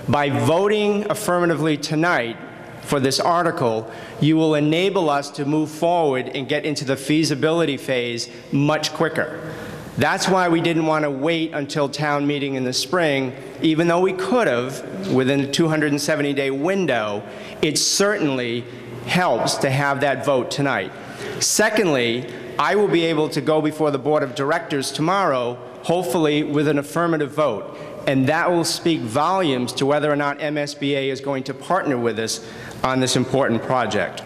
By voting affirmatively tonight for this article, you will enable us to move forward and get into the feasibility phase much quicker. That's why we didn't want to wait until town meeting in the spring, even though we could have within a 270-day window. It certainly helps to have that vote tonight. Secondly, I will be able to go before the Board of Directors tomorrow, hopefully with an affirmative vote, and that will speak volumes to whether or not MSBA is going to partner with us on this important project.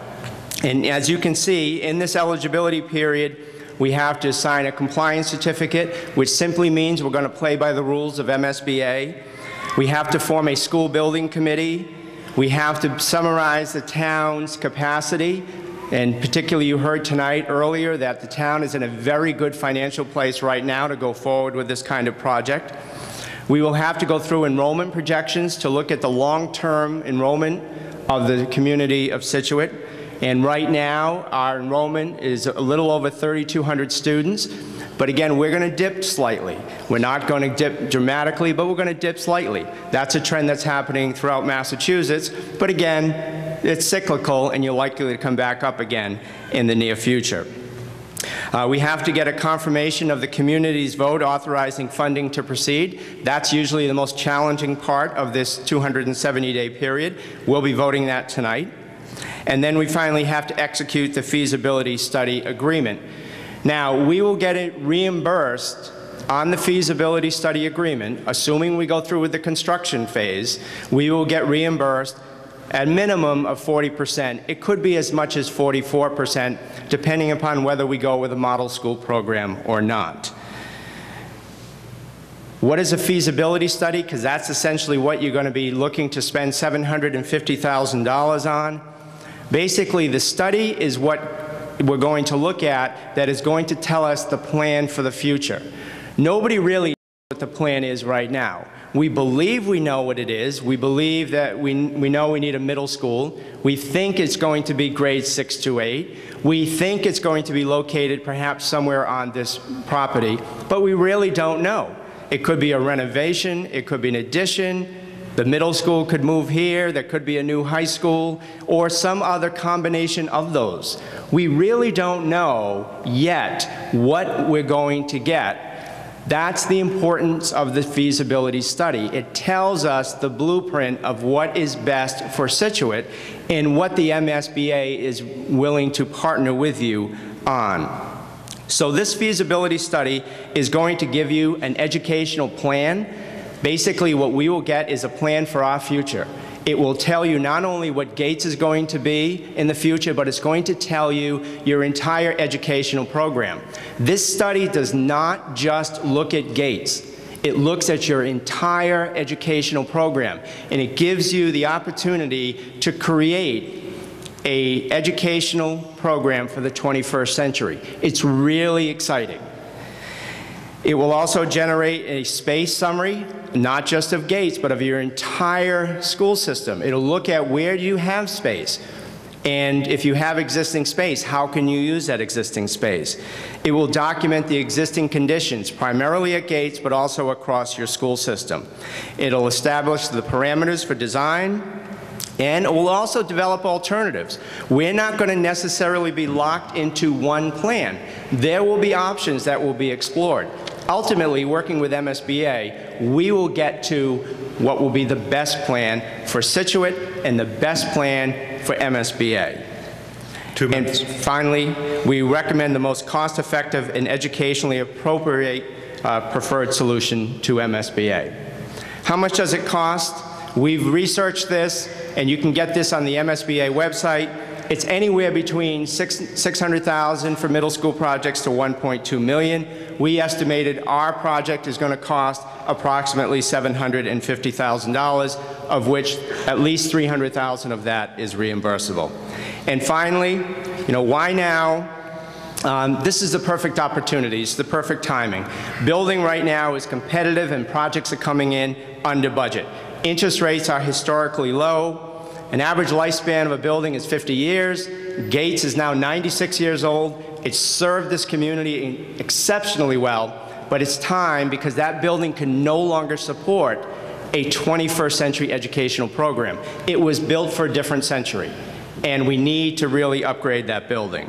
And as you can see, in this eligibility period, we have to sign a compliance certificate, which simply means we're going to play by the rules of MSBA. We have to form a school building committee. We have to summarize the town's capacity. And particularly, you heard tonight earlier that the town is in a very good financial place right now to go forward with this kind of project. We will have to go through enrollment projections to look at the long-term enrollment of the community of Scituate. And right now, our enrollment is a little over 3,200 students. But again, we're going to dip slightly. We're not going to dip dramatically, but we're going to dip slightly. That's a trend that's happening throughout Massachusetts. But again, it's cyclical, and you're likely to come back up again in the near future. We have to get a confirmation of the community's vote authorizing funding to proceed. That's usually the most challenging part of this 270-day period. We'll be voting that tonight. And then we finally have to execute the feasibility study agreement. Now, we will get it reimbursed on the feasibility study agreement, assuming we go through with the construction phase. We will get reimbursed at a minimum of 40%. It could be as much as 44%, depending upon whether we go with a model school program or not. What is a feasibility study? Because that's essentially what you're going to be looking to spend $750,000 on. Basically, the study is what we're going to look at that is going to tell us the plan for the future. Nobody really knows what the plan is right now. We believe we know what it is. We believe that we know we need a middle school. We think it's going to be grades 6 to 8. We think it's going to be located perhaps somewhere on this property, but we really don't know. It could be a renovation, it could be an addition, the middle school could move here, there could be a new high school, or some other combination of those. We really don't know yet what we're going to get. That's the importance of the feasibility study. It tells us the blueprint of what is best for Scituate and what the MSBA is willing to partner with you on. So this feasibility study is going to give you an educational plan. Basically, what we will get is a plan for our future. It will tell you not only what Gates is going to be in the future, but it's going to tell you your entire educational program. This study does not just look at Gates. It looks at your entire educational program, and it gives you the opportunity to create an educational program for the 21st century. It's really exciting. It will also generate a space summary, not just of Gates, but of your entire school system. It'll look at where you have space. And if you have existing space, how can you use that existing space? It will document the existing conditions, primarily at Gates, but also across your school system. It'll establish the parameters for design, and it will also develop alternatives. We're not going to necessarily be locked into one plan. There will be options that will be explored. Ultimately, working with MSBA, we will get to what will be the best plan for Scituate and the best plan for MSBA. 2 minutes. And finally, we recommend the most cost-effective and educationally appropriate preferred solution to MSBA. How much does it cost? We've researched this, and you can get this on the MSBA website. It's anywhere between $600,000 for middle school projects to $1.2 million. We estimated our project is going to cost approximately $750,000, of which at least $300,000 of that is reimbursable. And finally, why now? This is the perfect opportunity. It's the perfect timing. Building right now is competitive, and projects are coming in under budget. Interest rates are historically low. An average lifespan of a building is 50 years. Gates is now 96 years old. It's served this community exceptionally well, but it's time because that building can no longer support a 21st century educational program. It was built for a different century, and we need to really upgrade that building.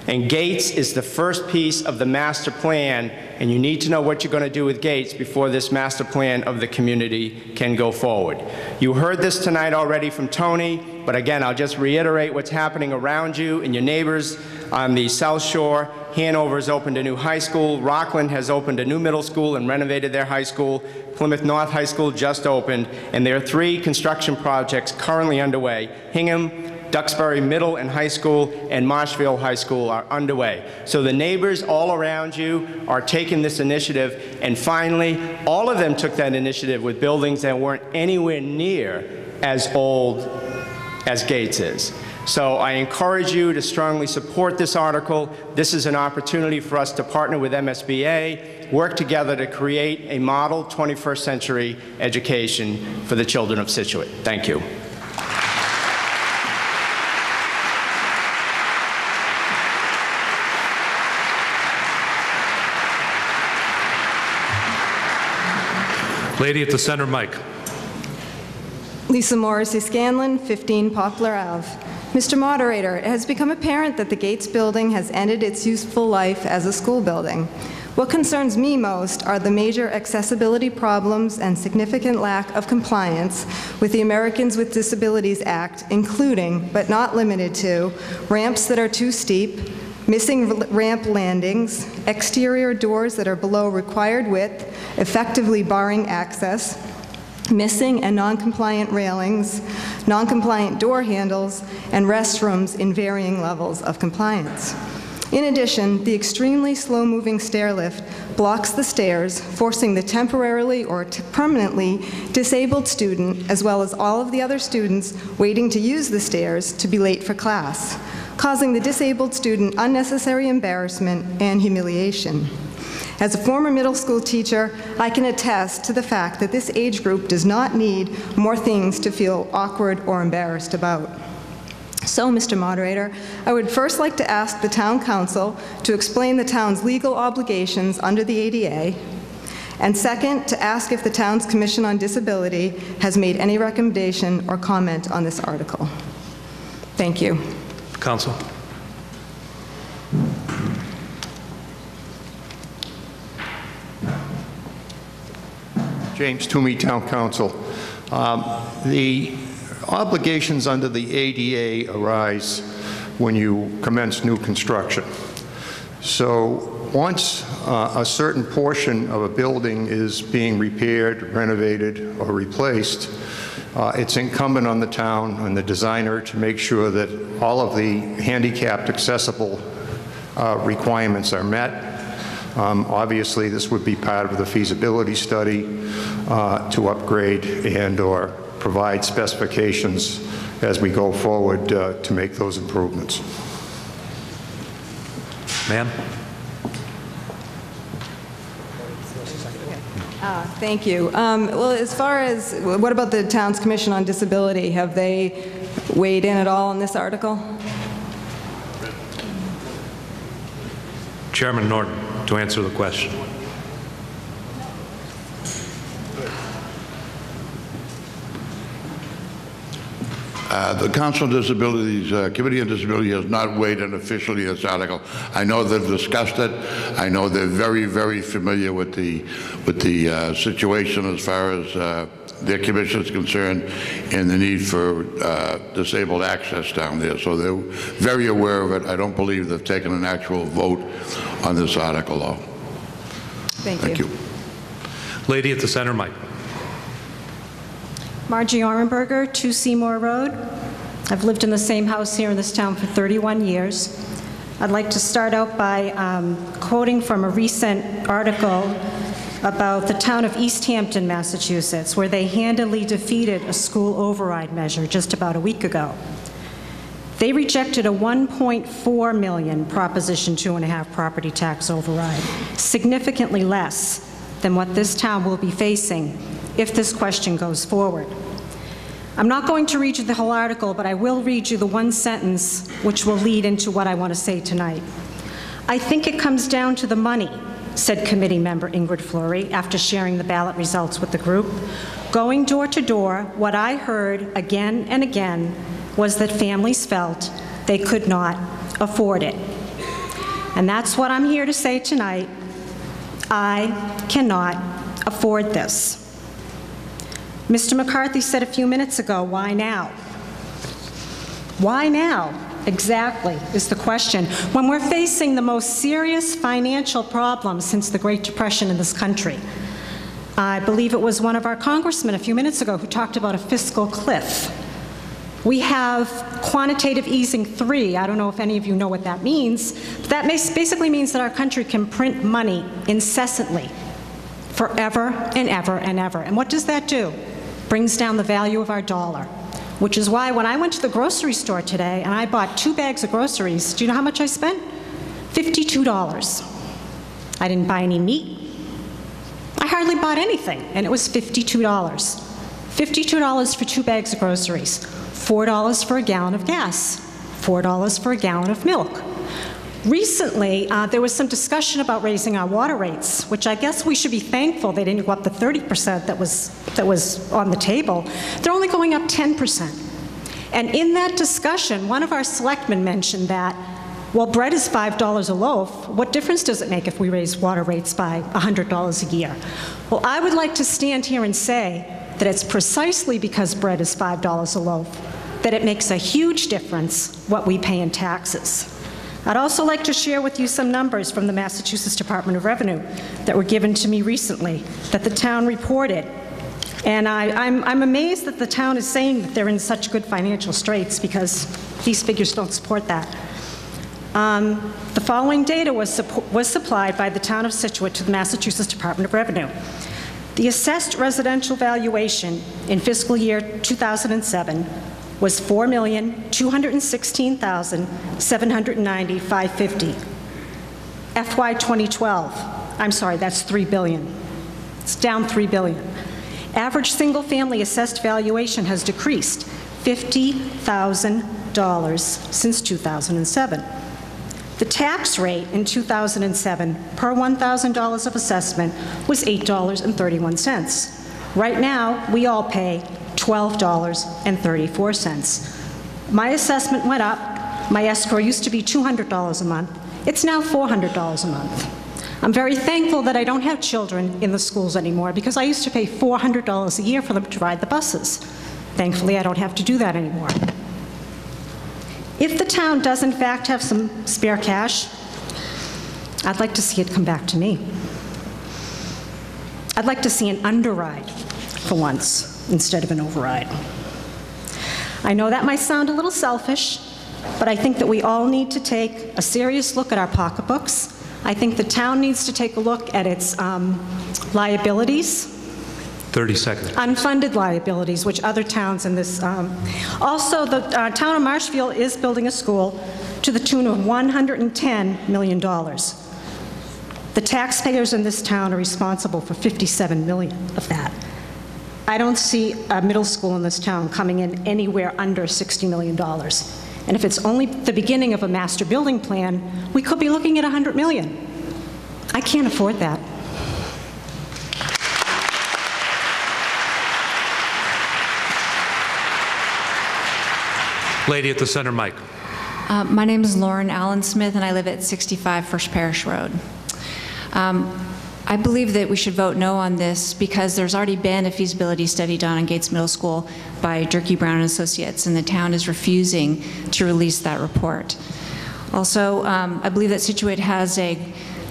And Gates is the first piece of the master plan, and you need to know what you're going to do with Gates before this master plan of the community can go forward. You heard this tonight already from Tony, but again, I'll just reiterate what's happening around you and your neighbors on the South Shore. Hanover has opened a new high school. Rockland has opened a new middle school and renovated their high school. Plymouth North High School just opened, and there are 3 construction projects currently underway. Hingham, Duxbury Middle and High School, and Marshfield High School are underway. So the neighbors all around you are taking this initiative, and finally, all of them took that initiative with buildings that weren't anywhere near as old as Gates is. So I encourage you to strongly support this article. This is an opportunity for us to partner with MSBA, work together to create a model 21st century education for the children of Scituate. Thank you. Lady at the center mic. Lisa Morrissey Scanlon, 15 Poplar Ave. Mr. Moderator, it has become apparent that the Gates building has ended its useful life as a school building. What concerns me most are the major accessibility problems and significant lack of compliance with the Americans with Disabilities Act, including, but not limited to, ramps that are too steep, missing ramp landings, exterior doors that are below required width, effectively barring access, missing and non-compliant railings, non-compliant door handles, and restrooms in varying levels of compliance. In addition, the extremely slow-moving stair lift blocks the stairs, forcing the temporarily or permanently disabled student, as well as all of the other students waiting to use the stairs, to be late for class, causing the disabled student unnecessary embarrassment and humiliation. As a former middle school teacher, I can attest to the fact that this age group does not need more things to feel awkward or embarrassed about. So, Mr. Moderator, I would first like to ask the Town Council to explain the town's legal obligations under the ADA, and second, to ask if the town's Commission on Disability has made any recommendation or comment on this article. Thank you. Council. James Toomey, Town Council. The obligations under the ADA arise when you commence new construction. So once a certain portion of a building is being repaired, renovated, or replaced, it's incumbent on the town and the designer to make sure that all of the handicapped accessible requirements are met. Obviously, this would be part of the feasibility study to upgrade and/or provide specifications as we go forward to make those improvements. Ma'am? Thank you. Well, as far as, what about the town's Commission on Disability? Have they weighed in at all on this article? Chairman Norton, to answer the question. The Council on Disabilities, Committee on Disability has not weighed in officially this article. I know they've discussed it. I know they're very, very familiar with the situation as far as their commission is concerned and the need for disabled access down there. So they're very aware of it. I don't believe they've taken an actual vote on this article, though. Thank you. Lady at the center mic. Margie Orenberger, 2 Seymour Road. I've lived in the same house here in this town for 31 years. I'd like to start out by quoting from a recent article about the town of East Hampton, Massachusetts, where they handily defeated a school override measure just about a week ago. They rejected a $1.4 million Proposition 2.5 property tax override, significantly less than what this town will be facing if this question goes forward. I'm not going to read you the whole article, but I will read you the one sentence which will lead into what I want to say tonight. I think it comes down to the money, said committee member Ingrid Fleury after sharing the ballot results with the group. Going door to door, what I heard again and again was that families felt they could not afford it. And that's what I'm here to say tonight. I cannot afford this. Mr. McCarthy said a few minutes ago, why now? Why now, exactly, is the question, when we're facing the most serious financial problems since the Great Depression in this country. I believe it was one of our congressmen a few minutes ago who talked about a fiscal cliff. We have quantitative easing 3. I don't know if any of you know what that means, but that basically means that our country can print money incessantly, forever and ever and ever. And what does that do? Brings down the value of our dollar, which is why when I went to the grocery store today and I bought 2 bags of groceries, do you know how much I spent? $52. I didn't buy any meat. I hardly bought anything, and it was $52. $52 for 2 bags of groceries, $4 for a gallon of gas, $4 for a gallon of milk. Recently, there was some discussion about raising our water rates, which I guess we should be thankful they didn't go up to 30% that was on the table. They're only going up 10%. And in that discussion, one of our selectmen mentioned that, well, bread is $5 a loaf. What difference does it make if we raise water rates by $100 a year? Well, I would like to stand here and say that it's precisely because bread is $5 a loaf that it makes a huge difference what we pay in taxes. I'd also like to share with you some numbers from the Massachusetts Department of Revenue that were given to me recently that the town reported. And I'm amazed that the town is saying that they're in such good financial straits because these figures don't support that. The following data was supplied by the town of Scituate to the Massachusetts Department of Revenue. The assessed residential valuation in fiscal year 2007 was $4,216,790,550. FY 2012, I'm sorry, that's $3 billion. It's down $3 billion. Average single-family assessed valuation has decreased $50,000 since 2007. The tax rate in 2007 per $1,000 of assessment was $8.31. Right now, we all pay $12.34. My assessment went up. My escrow used to be $200 a month. It's now $400 a month. I'm very thankful that I don't have children in the schools anymore because I used to pay $400 a year for them to ride the buses. Thankfully, I don't have to do that anymore. If the town does in fact have some spare cash, I'd like to see it come back to me. I'd like to see an underride for once instead of an override. I know that might sound a little selfish, but I think that we all need to take a serious look at our pocketbooks. I think the town needs to take a look at its liabilities. 30 seconds. Unfunded liabilities, which other towns in this... Also, the town of Marshfield is building a school to the tune of $110 million. The taxpayers in this town are responsible for $57 million of that. I don't see a middle school in this town coming in anywhere under $60 million. And if it's only the beginning of a master building plan, we could be looking at $100 million. I can't afford that. Lady at the center mic. My name is Lauren Allen Smith, and I live at 65 First Parish Road. I believe that we should vote no on this because there's already been a feasibility study done on Gates Middle School by Durkee Brown and Associates, and the town is refusing to release that report. Also, I believe that Scituate has a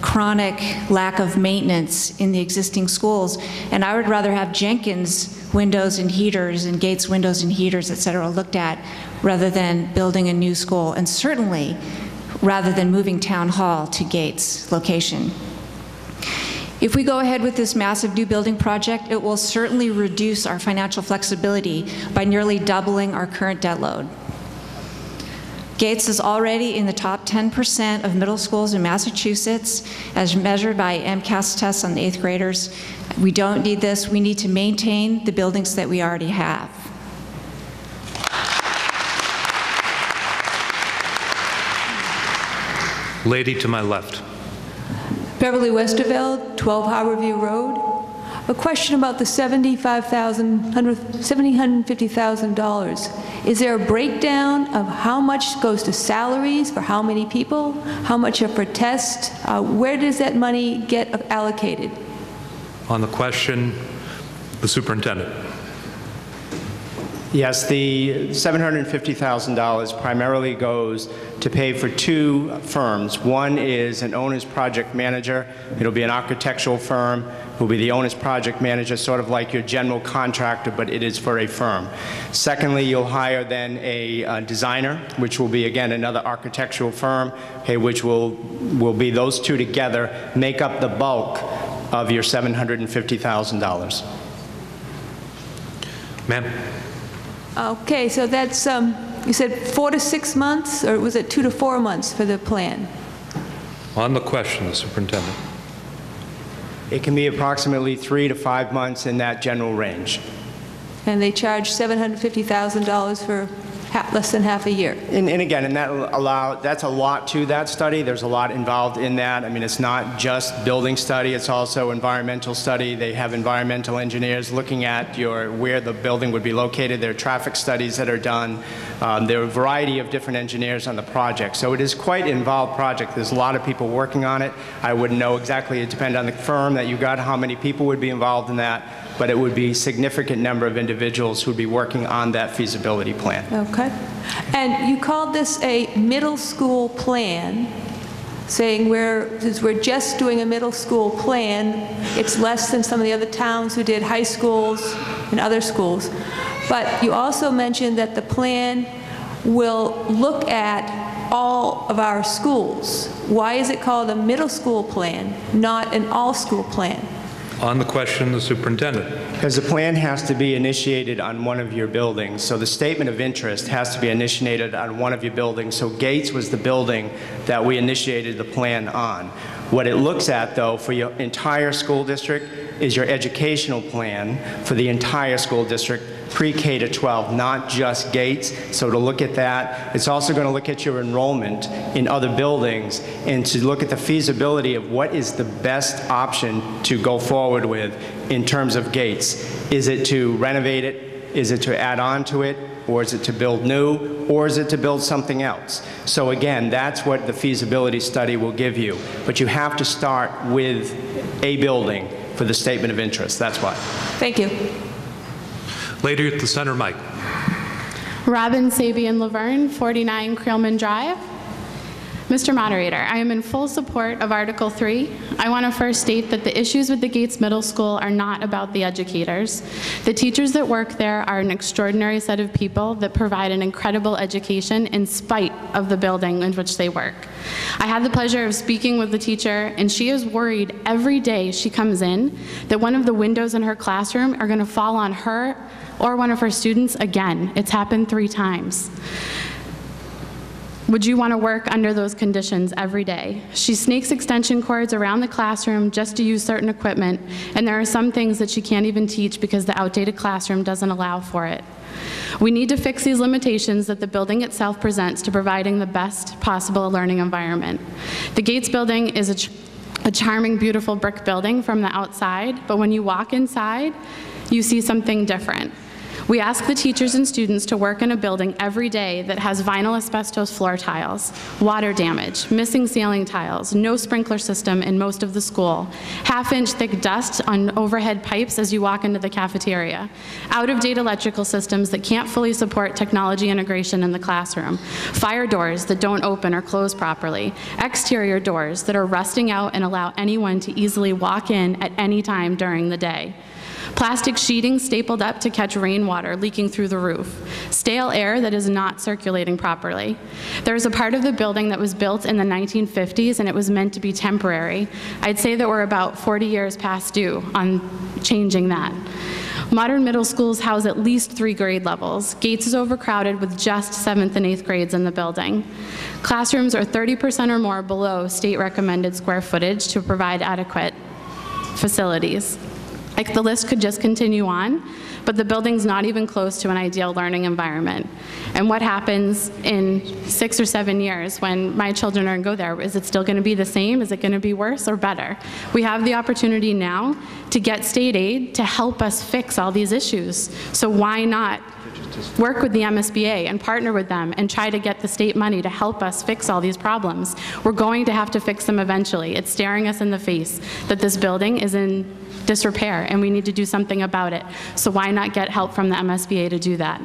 chronic lack of maintenance in the existing schools, and I would rather have Jenkins windows and heaters and Gates windows and heaters, et cetera, looked at rather than building a new school, and certainly rather than moving Town Hall to Gates location. If we go ahead with this massive new building project, it will certainly reduce our financial flexibility by nearly doubling our current debt load. Gates is already in the top 10% of middle schools in Massachusetts, as measured by MCAS tests on the 8th graders. We don't need this. We need to maintain the buildings that we already have. Lady to my left. Beverly Westerveld, 12 Harborview Road. A question about the $750,000. Is there a breakdown of how much goes to salaries for how many people? How much are for tests? Where does that money get allocated? On the question, the superintendent. Yes, the $750,000 primarily goes to pay for two firms. One is an owner's project manager. It'll be an architectural firm who'll be the owner's project manager, sort of like your general contractor, but it is for a firm. Secondly, you'll hire then a designer, which will be, again, another architectural firm, okay, which will be those two together, make up the bulk of your $750,000. Ma'am. Okay, so that's, you said 4 to 6 months, or was it 2 to 4 months for the plan? On the question, the superintendent. It can be approximately 3 to 5 months in that general range. And they charge $750,000 for less than half a year. And again, that's a lot to that study. There's a lot involved in that. I mean, it's not just building study, it's also environmental study. They have environmental engineers looking at where the building would be located. There are traffic studies that are done. There are a variety of different engineers on the project. So it is quite an involved project. There's a lot of people working on it. I wouldn't know exactly. It depends on the firm that you got, how many people would be involved in that. But it would be a significant number of individuals who would be working on that feasibility plan. Okay. And you called this a middle school plan, saying since we're just doing a middle school plan, it's less than some of the other towns who did high schools and other schools. But you also mentioned that the plan will look at all of our schools. Why is it called a middle school plan, not an all-school plan? On the question, the superintendent. Because the plan has to be initiated on one of your buildings. So the statement of interest has to be initiated on one of your buildings. So Gates was the building that we initiated the plan on. What it looks at, though, for your entire school district is your educational plan for the entire school district, pre-K to 12, not just Gates. So to look at that, it's also going to look at your enrollment in other buildings and to look at the feasibility of what is the best option to go forward with in terms of Gates. Is it to renovate it? Is it to add on to it? Or is it to build new? Or is it to build something else? So again, that's what the feasibility study will give you. But you have to start with a building for the statement of interest. That's why. Thank you. Lady at the center mic. Robin Sabian Laverne, 49 Creelman Drive. Mr. Moderator, I am in full support of Article 3. I want to first state that the issues with the Gates Middle School are not about the educators. The teachers that work there are an extraordinary set of people that provide an incredible education in spite of the building in which they work. I had the pleasure of speaking with the teacher, and she is worried every day she comes in that one of the windows in her classroom are going to fall on her or one of her students again. It's happened 3 times. Would you want to work under those conditions every day? She snakes extension cords around the classroom just to use certain equipment, and there are some things that she can't even teach because the outdated classroom doesn't allow for it. We need to fix these limitations that the building itself presents to providing the best possible learning environment. The Gates building is a charming, beautiful brick building from the outside, but when you walk inside, you see something different. We ask the teachers and students to work in a building every day that has vinyl asbestos floor tiles, water damage, missing ceiling tiles, no sprinkler system in most of the school, half-inch thick dust on overhead pipes as you walk into the cafeteria, out-of-date electrical systems that can't fully support technology integration in the classroom, fire doors that don't open or close properly, exterior doors that are rusting out and allow anyone to easily walk in at any time during the day. Plastic sheeting stapled up to catch rainwater leaking through the roof. Stale air that is not circulating properly. There is a part of the building that was built in the 1950s and it was meant to be temporary. I'd say that we're about 40 years past due on changing that. Modern middle schools house at least 3 grade levels. Gates is overcrowded with just 7th and 8th grades in the building. Classrooms are 30% or more below state recommended square footage to provide adequate facilities. Like the list could just continue on, but the building's not even close to an ideal learning environment. And what happens in 6 or 7 years when my children are going to go there? Is it still going to be the same? Is it going to be worse or better? We have the opportunity now to get state aid to help us fix all these issues. So why not work with the MSBA and partner with them and try to get the state money to help us fix all these problems? We're going to have to fix them eventually. It's staring us in the face that this building is in disrepair and we need to do something about it. So why not get help from the MSBA to do that?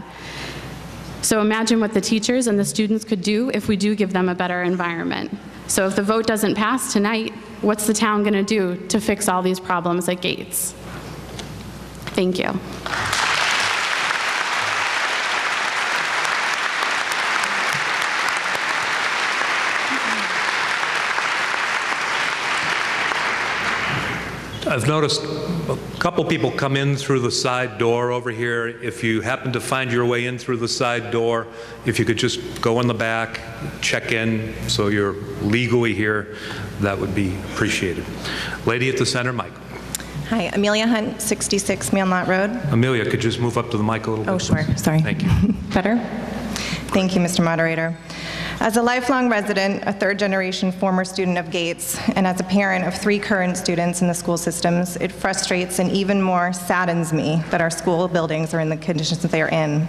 So imagine what the teachers and the students could do if we do give them a better environment. So if the vote doesn't pass tonight, what's the town going to do to fix all these problems at Gates? Thank you. I've noticed a couple people come in through the side door over here. If you happen to find your way in through the side door, if you could just go in the back, check in so you're legally here, that would be appreciated. Lady at the center mic. Hi, Amelia Hunt, 66 Mealnut Road. Amelia, could you just move up to the mic a little bit? Oh, sure. Please? Sorry. Thank you. Better? Thank you, Mr. Moderator. As a lifelong resident, a third-generation former student of Gates, and as a parent of 3 current students in the school systems, it frustrates and even more saddens me that our school buildings are in the conditions that they are in.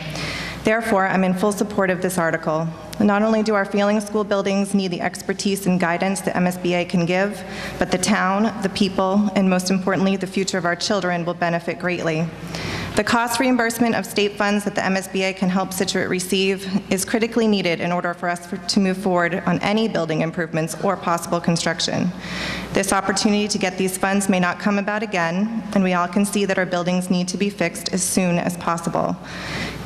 Therefore, I'm in full support of this article. Not only do our failing school buildings need the expertise and guidance that MSBA can give, but the town, the people, and most importantly, the future of our children will benefit greatly. The cost reimbursement of state funds that the MSBA can help Scituate receive is critically needed in order for us to move forward on any building improvements or possible construction. This opportunity to get these funds may not come about again, and we all can see that our buildings need to be fixed as soon as possible.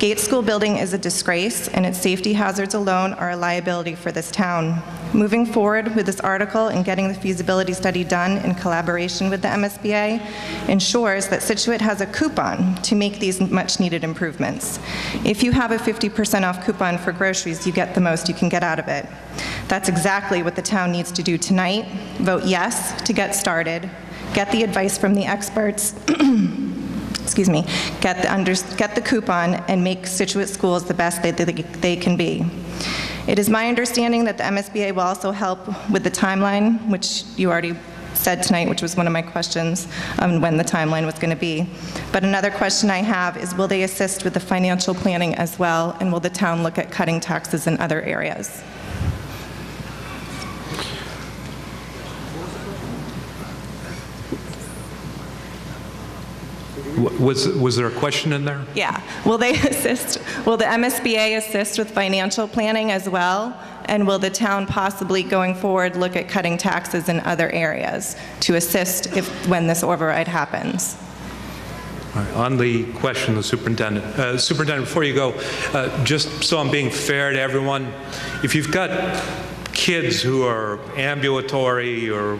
Gates School Building is a disgrace, and its safety hazards alone are a liability for this town. Moving forward with this article and getting the feasibility study done in collaboration with the MSBA ensures that Scituate has a coupon to make these much-needed improvements. If you have a 50% off coupon for groceries, you get the most you can get out of it. That's exactly what the town needs to do tonight. Vote yes to get started, get the advice from the experts, excuse me, get the coupon, and make Scituate schools the best they can be. It is my understanding that the MSBA will also help with the timeline, which you already said tonight, which was one of my questions on when the timeline was going to be. But another question I have is, will they assist with the financial planning as well, and will the town look at cutting taxes in other areas? Was there a question in there? Yeah. Will they assist, will the MSBA assist with financial planning as well? And will the town possibly, going forward, look at cutting taxes in other areas to assist when this override happens? All right. On the question, the superintendent. Superintendent, before you go, just so I'm being fair to everyone, if you've got kids who are ambulatory or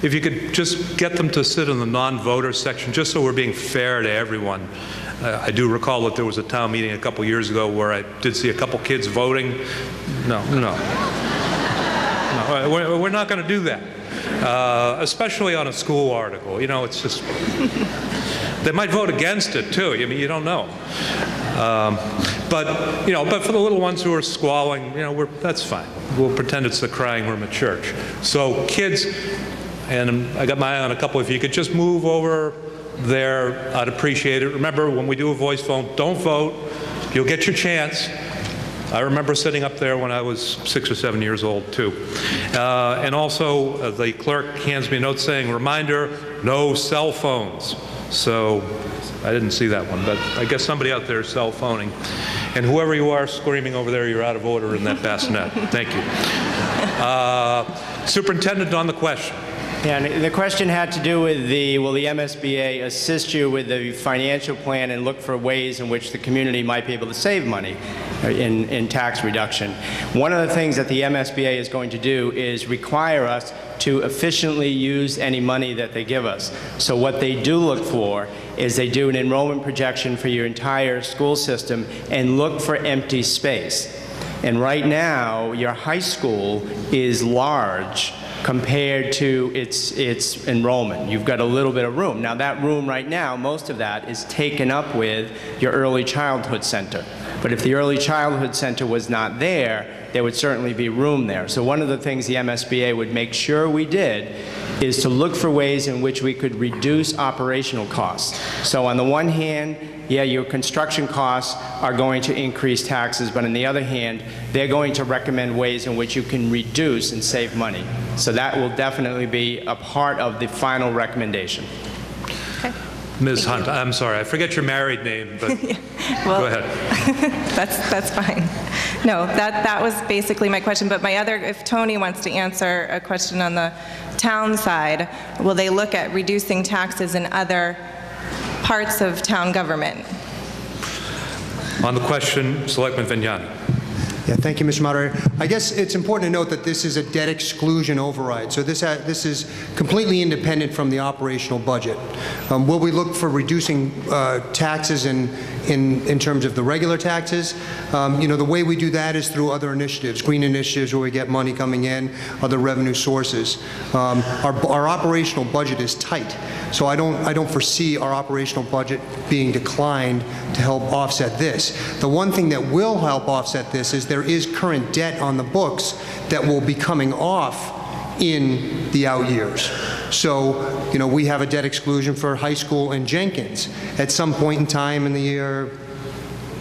if you could just get them to sit in the non-voter section, just so we're being fair to everyone. I do recall that there was a town meeting a couple years ago where I did see a couple kids voting. No, we're not going to do that, especially on a school article. You know, it's just, they might vote against it too. I mean, you don't know. But for the little ones who are squalling, that's fine. We'll pretend it's the crying room at church. So kids, and I got my eye on a couple. If you could just move over there, I'd appreciate it. Remember, when we do a voice vote, don't vote. You'll get your chance. I remember sitting up there when I was 6 or 7 years old, too. And also, the clerk hands me a note saying, reminder, no cell phones. So I didn't see that one, but I guess somebody out there is cell phoning. And whoever you are screaming over there, you're out of order in that bassinet. Thank you. Superintendent, on the question. Yeah, and the question had to do with will the MSBA assist you with the financial plan and look for ways in which the community might be able to save money in tax reduction. One of the things that the MSBA is going to do is require us to efficiently use any money that they give us. So what they do look for is they do an enrollment projection for your entire school system and look for empty space. And right now, your high school is large compared to its enrollment. You've got a little bit of room. Now that room right now, most of that is taken up with your early childhood center. But if the early childhood center was not there, there would certainly be room there. So one of the things the MSBA would make sure we did is to look for ways in which we could reduce operational costs. So on the one hand, yeah, your construction costs are going to increase taxes, but on the other hand, they're going to recommend ways in which you can reduce and save money. So that will definitely be a part of the final recommendation. Okay. Ms. Hunt, I'm sorry, I forget your married name, but well, go ahead. That's fine. No, that was basically my question, but my other, if Tony wants to answer a question on the town side, will they look at reducing taxes in other parts of town government? On the question, Selectman Vignani. Yeah, thank you, Mr. Moderator. I guess it's important to note that this is a debt exclusion override, so this is completely independent from the operational budget. Will we look for reducing taxes in terms of the regular taxes? The way we do that is through other initiatives, green initiatives where we get money coming in, other revenue sources. Our operational budget is tight, so I don't foresee our operational budget being declined to help offset this. The one thing that will help offset this is there is current debt on the books that will be coming off in the out years. So, we have a debt exclusion for high school and Jenkins. At some point in time in the year,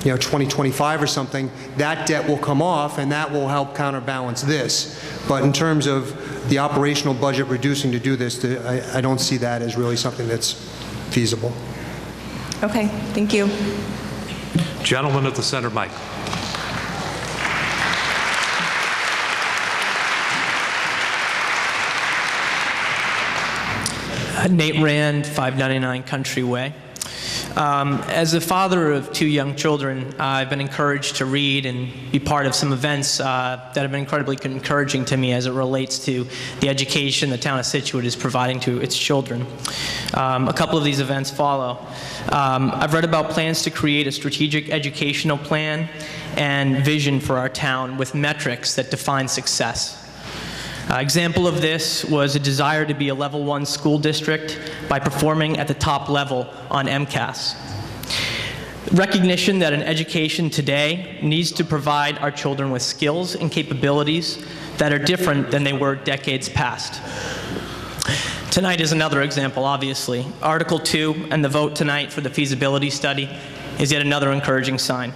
2025 or something, that debt will come off and that will help counterbalance this. But in terms of the operational budget reducing to do this, I don't see that as really something that's feasible. Okay, thank you. Gentleman at the center mic. Nate Rand, 599 Country Way. As a father of 2 young children, I've been encouraged to read and be part of some events that have been incredibly encouraging to me as it relates to the education the town of Scituate is providing to its children. A couple of these events follow. I've read about plans to create a strategic educational plan and vision for our town with metrics that define success. Example of this was a desire to be a level 1 school district by performing at the top level on MCAS. Recognition that an education today needs to provide our children with skills and capabilities that are different than they were decades past. Tonight is another example, obviously. Article 2 and the vote tonight for the feasibility study is yet another encouraging sign.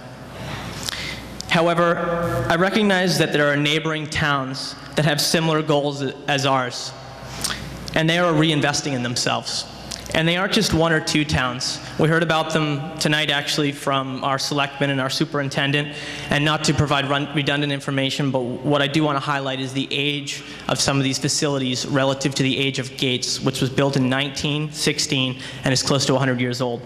However, I recognize that there are neighboring towns that have similar goals as ours, and they are reinvesting in themselves. And they aren't just 1 or 2 towns. We heard about them tonight actually from our selectman and our superintendent, and not to provide redundant information, but what I do want to highlight is the age of some of these facilities relative to the age of Gates, which was built in 1916 and is close to 100 years old.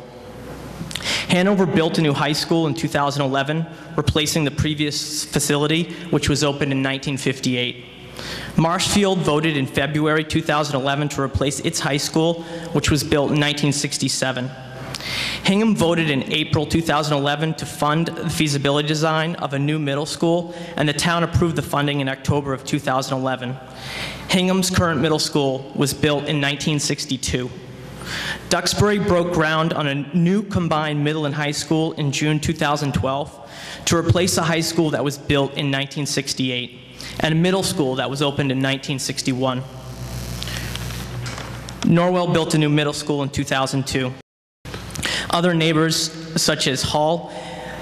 Hanover built a new high school in 2011, replacing the previous facility, which was opened in 1958. Marshfield voted in February 2011 to replace its high school, which was built in 1967. Hingham voted in April 2011 to fund the feasibility design of a new middle school, and the town approved the funding in October of 2011. Hingham's current middle school was built in 1962. Duxbury broke ground on a new combined middle and high school in June 2012 to replace a high school that was built in 1968 and a middle school that was opened in 1961. Norwell built a new middle school in 2002. Other neighbors, such as Hull,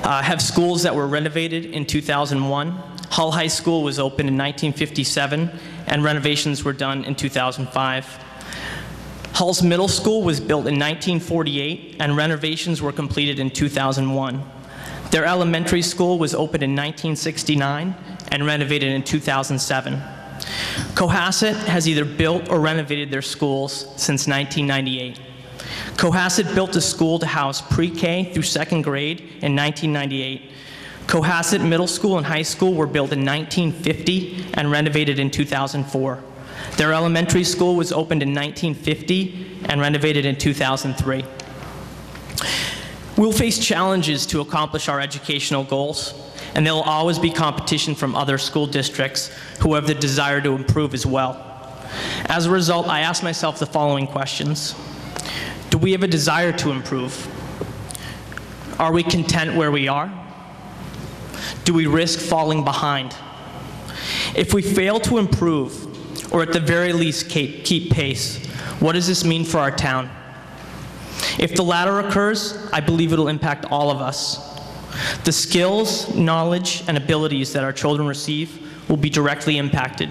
have schools that were renovated in 2001. Hull High School was opened in 1957, and renovations were done in 2005. Hull's middle school was built in 1948, and renovations were completed in 2001. Their elementary school was opened in 1969 and renovated in 2007. Cohasset has either built or renovated their schools since 1998. Cohasset built a school to house pre-K through 2nd grade in 1998. Cohasset Middle School and High School were built in 1950 and renovated in 2004. Their elementary school was opened in 1950 and renovated in 2003. We'll face challenges to accomplish our educational goals, and there will always be competition from other school districts who have the desire to improve as well. As a result, I ask myself the following questions. Do we have a desire to improve? Are we content where we are? Do we risk falling behind? If we fail to improve, or at the very least keep pace, what does this mean for our town? If the latter occurs, I believe it'll impact all of us. The skills, knowledge, and abilities that our children receive will be directly impacted.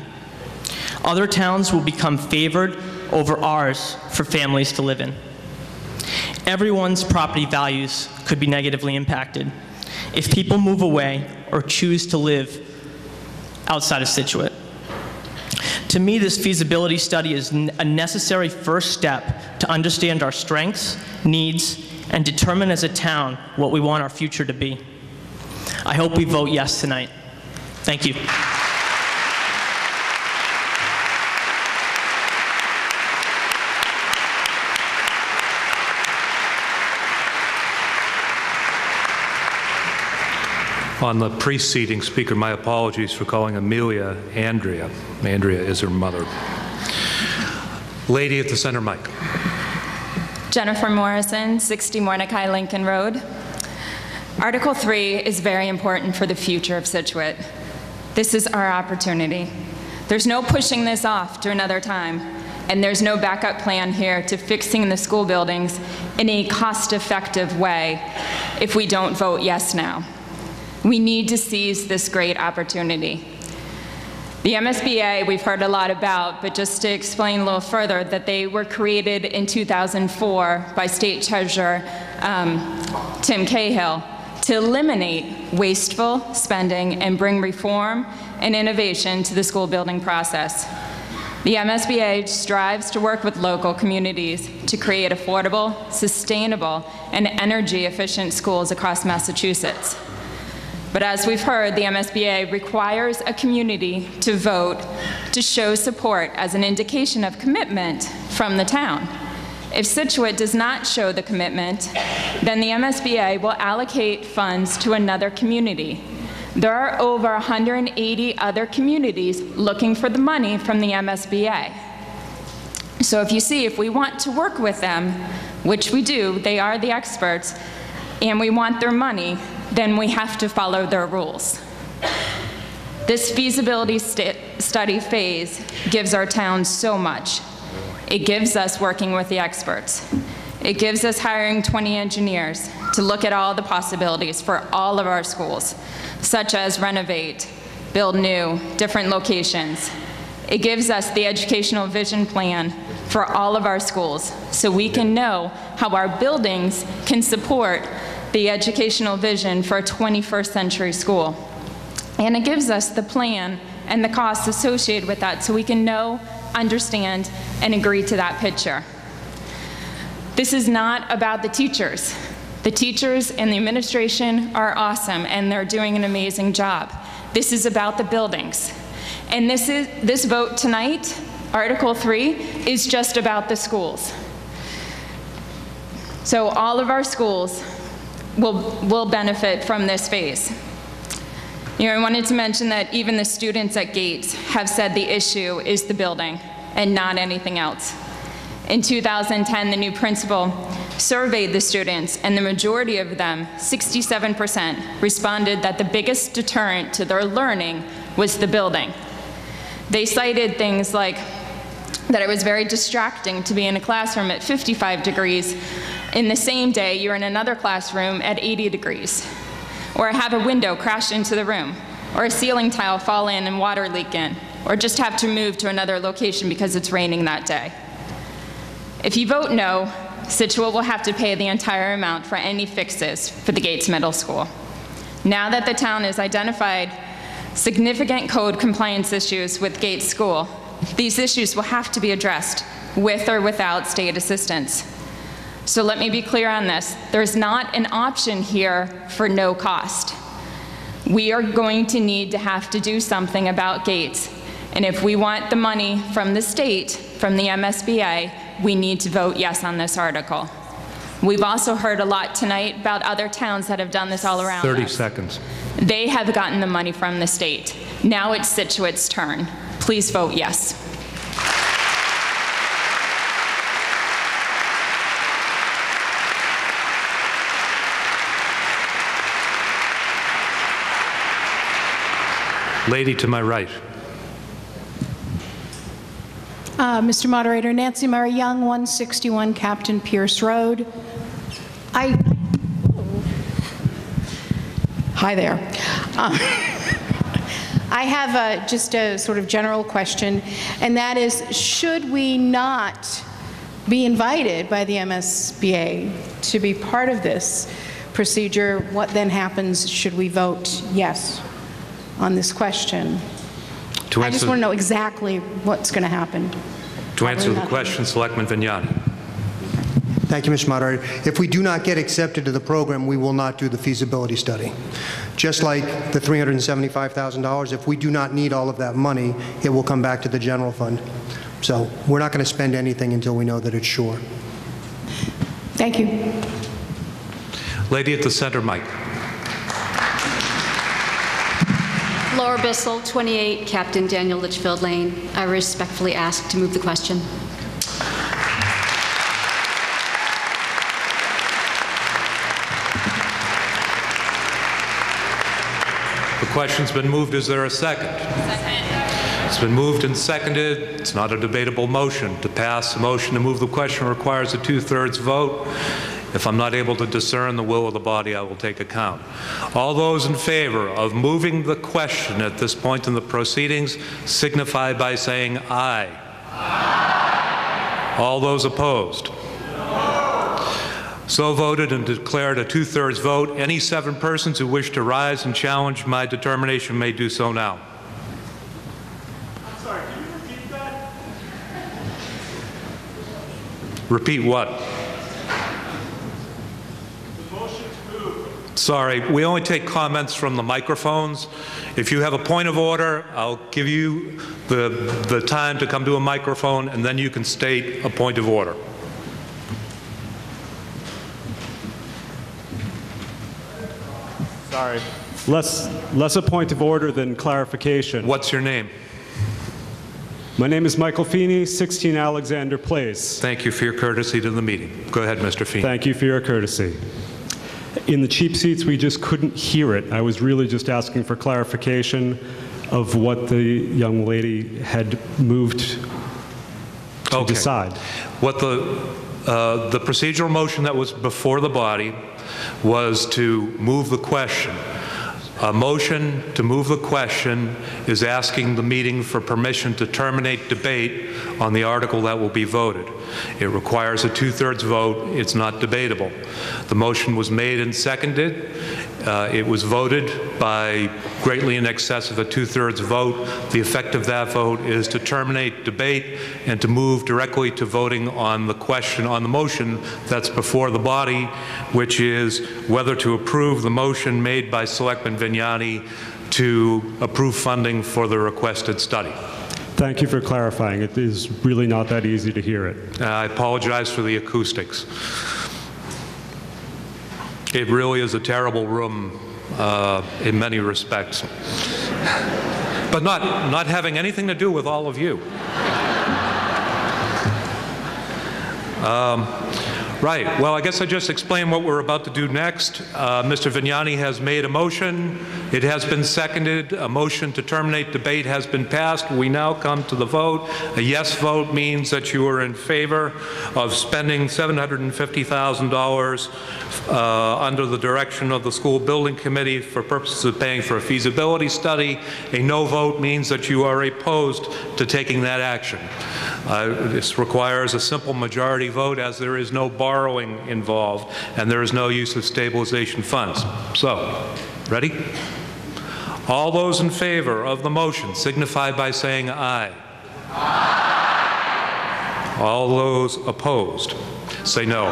Other towns will become favored over ours for families to live in. Everyone's property values could be negatively impacted if people move away or choose to live outside of Scituate. To me, this feasibility study is a necessary first step to understand our strengths, needs, and determine as a town what we want our future to be. I hope we vote yes tonight. Thank you. On the preceding speaker, my apologies for calling Amelia Andrea. Andrea is her mother. Lady at the center mic. Jennifer Morrison, 60 Mordecai Lincoln Road. Article 3 is very important for the future of Scituate. This is our opportunity. There's no pushing this off to another time, and there's no backup plan here to fixing the school buildings in a cost-effective way if we don't vote yes now. We need to seize this great opportunity. The MSBA we've heard a lot about, but just to explain a little further, that they were created in 2004 by State Treasurer Tim Cahill to eliminate wasteful spending and bring reform and innovation to the school building process. The MSBA strives to work with local communities to create affordable, sustainable, and energy-efficient schools across Massachusetts. But as we've heard, the MSBA requires a community to vote to show support as an indication of commitment from the town. If Scituate does not show the commitment, then the MSBA will allocate funds to another community. There are over 180 other communities looking for the money from the MSBA. So if we want to work with them, which we do, they are the experts, and we want their money, then we have to follow their rules. This feasibility study phase gives our town so much. It gives us working with the experts. It gives us hiring 20 engineers to look at all the possibilities for all of our schools, such as renovate, build new, different locations. It gives us the educational vision plan for all of our schools so we can know how our buildings can support the educational vision for a 21st century school. And it gives us the plan and the costs associated with that so we can know, understand, and agree to that picture. This is not about the teachers. The teachers and the administration are awesome and they're doing an amazing job. This is about the buildings. And this vote tonight, Article 3, is just about the schools. So all of our schools will benefit from this phase. I wanted to mention that even the students at Gates have said the issue is the building and not anything else. In 2010, the new principal surveyed the students, and the majority of them, 67%, responded that the biggest deterrent to their learning was the building. They cited things like that it was very distracting to be in a classroom at 55 degrees. In the same day, you're in another classroom at 80 degrees. Or have a window crash into the room, or a ceiling tile fall in and water leak in, or just have to move to another location because it's raining that day. If you vote no, Scituate will have to pay the entire amount for any fixes for the Gates Middle School. Now that the town has identified significant code compliance issues with Gates School, these issues will have to be addressed with or without state assistance. So let me be clear on this. There's not an option here for no cost. We are going to need to have to do something about Gates. And if we want the money from the state, from the MSBA, we need to vote yes on this article. We've also heard a lot tonight about other towns that have done this all around 30 us. seconds. They have gotten the money from the state. Now it's Scituate's turn. Please vote yes. Lady to my right. Mr. Moderator, Nancy Murray Young, 161 Captain Pierce Road. Hi there. I have just a sort of general question, and that is, should we not be invited by the MSBA to be part of this procedure? What then happens should we vote yes on this question? I just want to know exactly what's going to happen. To answer the question, Selectman Vignani. Thank you, Mr. Moderator. If we do not get accepted to the program, we will not do the feasibility study. Just like the $375,000, if we do not need all of that money, it will come back to the general fund. So we're not going to spend anything until we know that it's sure. Thank you. Lady at the center mic. Laura Bissell, 28 Captain Daniel Litchfield Lane. I respectfully ask to move the question. The question's been moved. Is there a second? Second. It's been moved and seconded. It's not a debatable motion. To pass a motion to move the question requires a 2/3 vote. If I'm not able to discern the will of the body, I will take account. All those in favor of moving the question at this point in the proceedings signify by saying aye. Aye. All those opposed? No. So voted and declared a 2/3 vote. Any 7 persons who wish to rise and challenge my determination may do so now. I'm sorry, can you repeat that? Repeat what? Sorry, we only take comments from the microphones. If you have a point of order, I'll give you the time to come to a microphone, and then you can state a point of order. Sorry. Less a point of order than clarification. What's your name? My name is Michael Feeney, 16 Alexander Place. Thank you for your courtesy to the meeting. Go ahead, Mr. Feeney. Thank you for your courtesy. In the cheap seats, we just couldn't hear it. I was really just asking for clarification of what the young lady had moved to decide. What the procedural motion that was before the body was to move the question. A motion to move the question is asking the meeting for permission to terminate debate on the article that will be voted. It requires a 2/3 vote. It's not debatable. The motion was made and seconded. It was voted by greatly in excess of a 2/3 vote. The effect of that vote is to terminate debate and to move directly to voting on the question, on the motion that's before the body, which is whether to approve the motion made by Selectman Vignani to approve funding for the requested study. Thank you for clarifying. It is really not that easy to hear it. I apologize for the acoustics. It really is a terrible room in many respects, but not having anything to do with all of you. Right, well, I guess I just explained what we're about to do next. Mr. Vignani has made a motion. It has been seconded. A motion to terminate debate has been passed. We now come to the vote. A yes vote means that you are in favor of spending $750,000 under the direction of the school building committee for purposes of paying for a feasibility study. A no vote means that you are opposed to taking that action. This requires a simple majority vote, as there is no borrowing involved and there is no use of stabilization funds. So, ready? All those in favor of the motion signify by saying aye. Aye. All those opposed say no.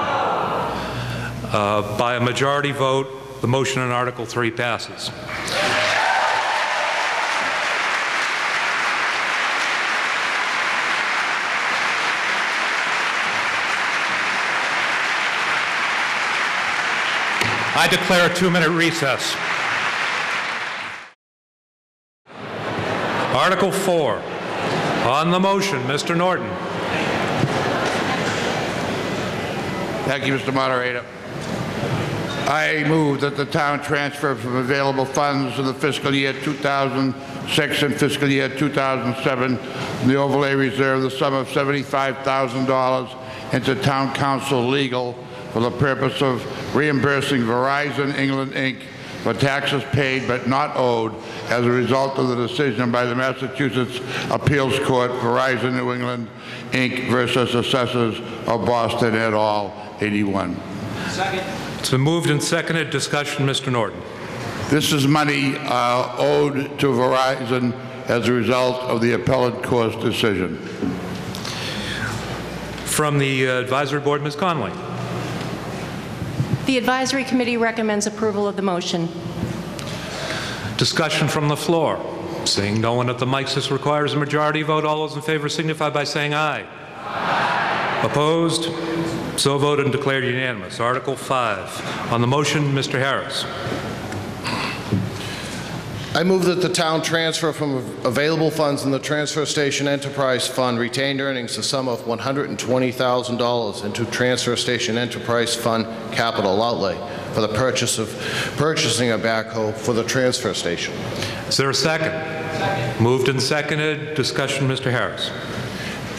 By a majority vote, the motion in Article 3 passes. I declare a 2-minute recess. Article 4. On the motion, Mr. Norton. Thank you, Mr. Moderator. I move that the town transfer from available funds in the fiscal year 2006 and fiscal year 2007 from the overlay reserve the sum of $75,000 into town council legal for the purpose of reimbursing Verizon England, Inc. for taxes paid but not owed as a result of the decision by the Massachusetts Appeals Court, Verizon New England, Inc. versus Assessors of Boston et al., 81. Second. It's been moved and seconded. Discussion, Mr. Norton. This is money owed to Verizon as a result of the appellate court's decision. From the advisory board, Ms. Conley. The advisory committee recommends approval of the motion. Discussion from the floor. Seeing no one at the mics, this requires a majority vote. All those in favor signify by saying aye. Aye. Opposed? So voted and declared unanimous. Article 5. On the motion, Mr. Harris. I move that the town transfer from available funds in the Transfer Station Enterprise Fund retained earnings the sum of $120,000 into Transfer Station Enterprise Fund capital outlay for the purchasing a backhoe for the transfer station. Is there a second? Second. Moved and seconded. Discussion, Mr. Harris.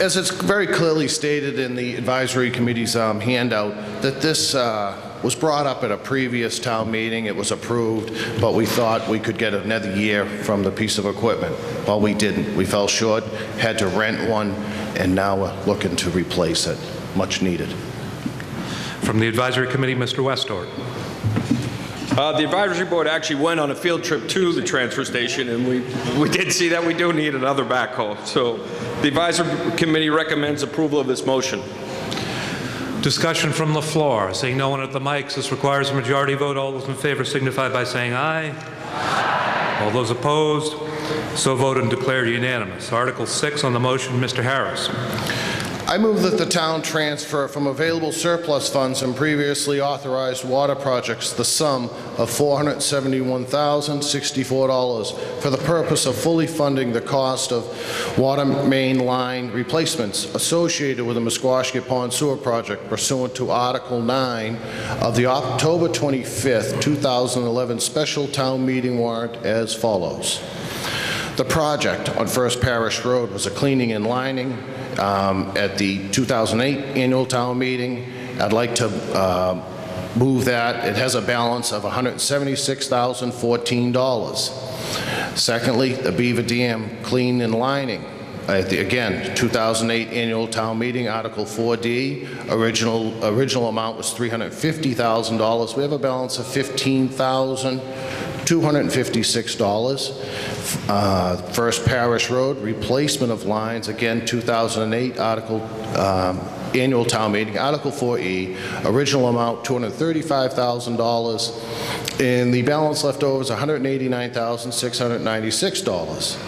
As it's very clearly stated in the advisory committee's handout, that this was brought up at a previous town meeting. It was approved, but we thought we could get another year from the piece of equipment. Well, we didn't. We fell short, had to rent one, and now we're looking to replace it. Much needed. From the advisory committee, Mr. Westort. The advisory board actually went on a field trip to the transfer station, and we did see that we do need another backhoe. So the advisory committee recommends approval of this motion. Discussion from the floor. Seeing no one at the mics, this requires a majority vote. All those in favor signify by saying aye. Aye. All those opposed, so voted and declared unanimous. Article 6 on the motion, Mr. Harris. I move that the town transfer from available surplus funds and previously authorized water projects the sum of $471,064 for the purpose of fully funding the cost of water main line replacements associated with the Musquashkett Pond Sewer Project pursuant to Article 9 of the October 25th, 2011 special town meeting warrant as follows. The project on First Parish Road was a cleaning and lining at the 2008 annual town meeting. I'd like to move that. It has a balance of $176,014. Secondly, the Beaver Dam clean and lining. At the, again, 2008 annual town meeting, Article 4D, original amount was $350,000. We have a balance of $15,256. First Parish Road, replacement of lines, again, 2008 annual town meeting, Article 4E, original amount $235,000, and the balance left over is $189,696.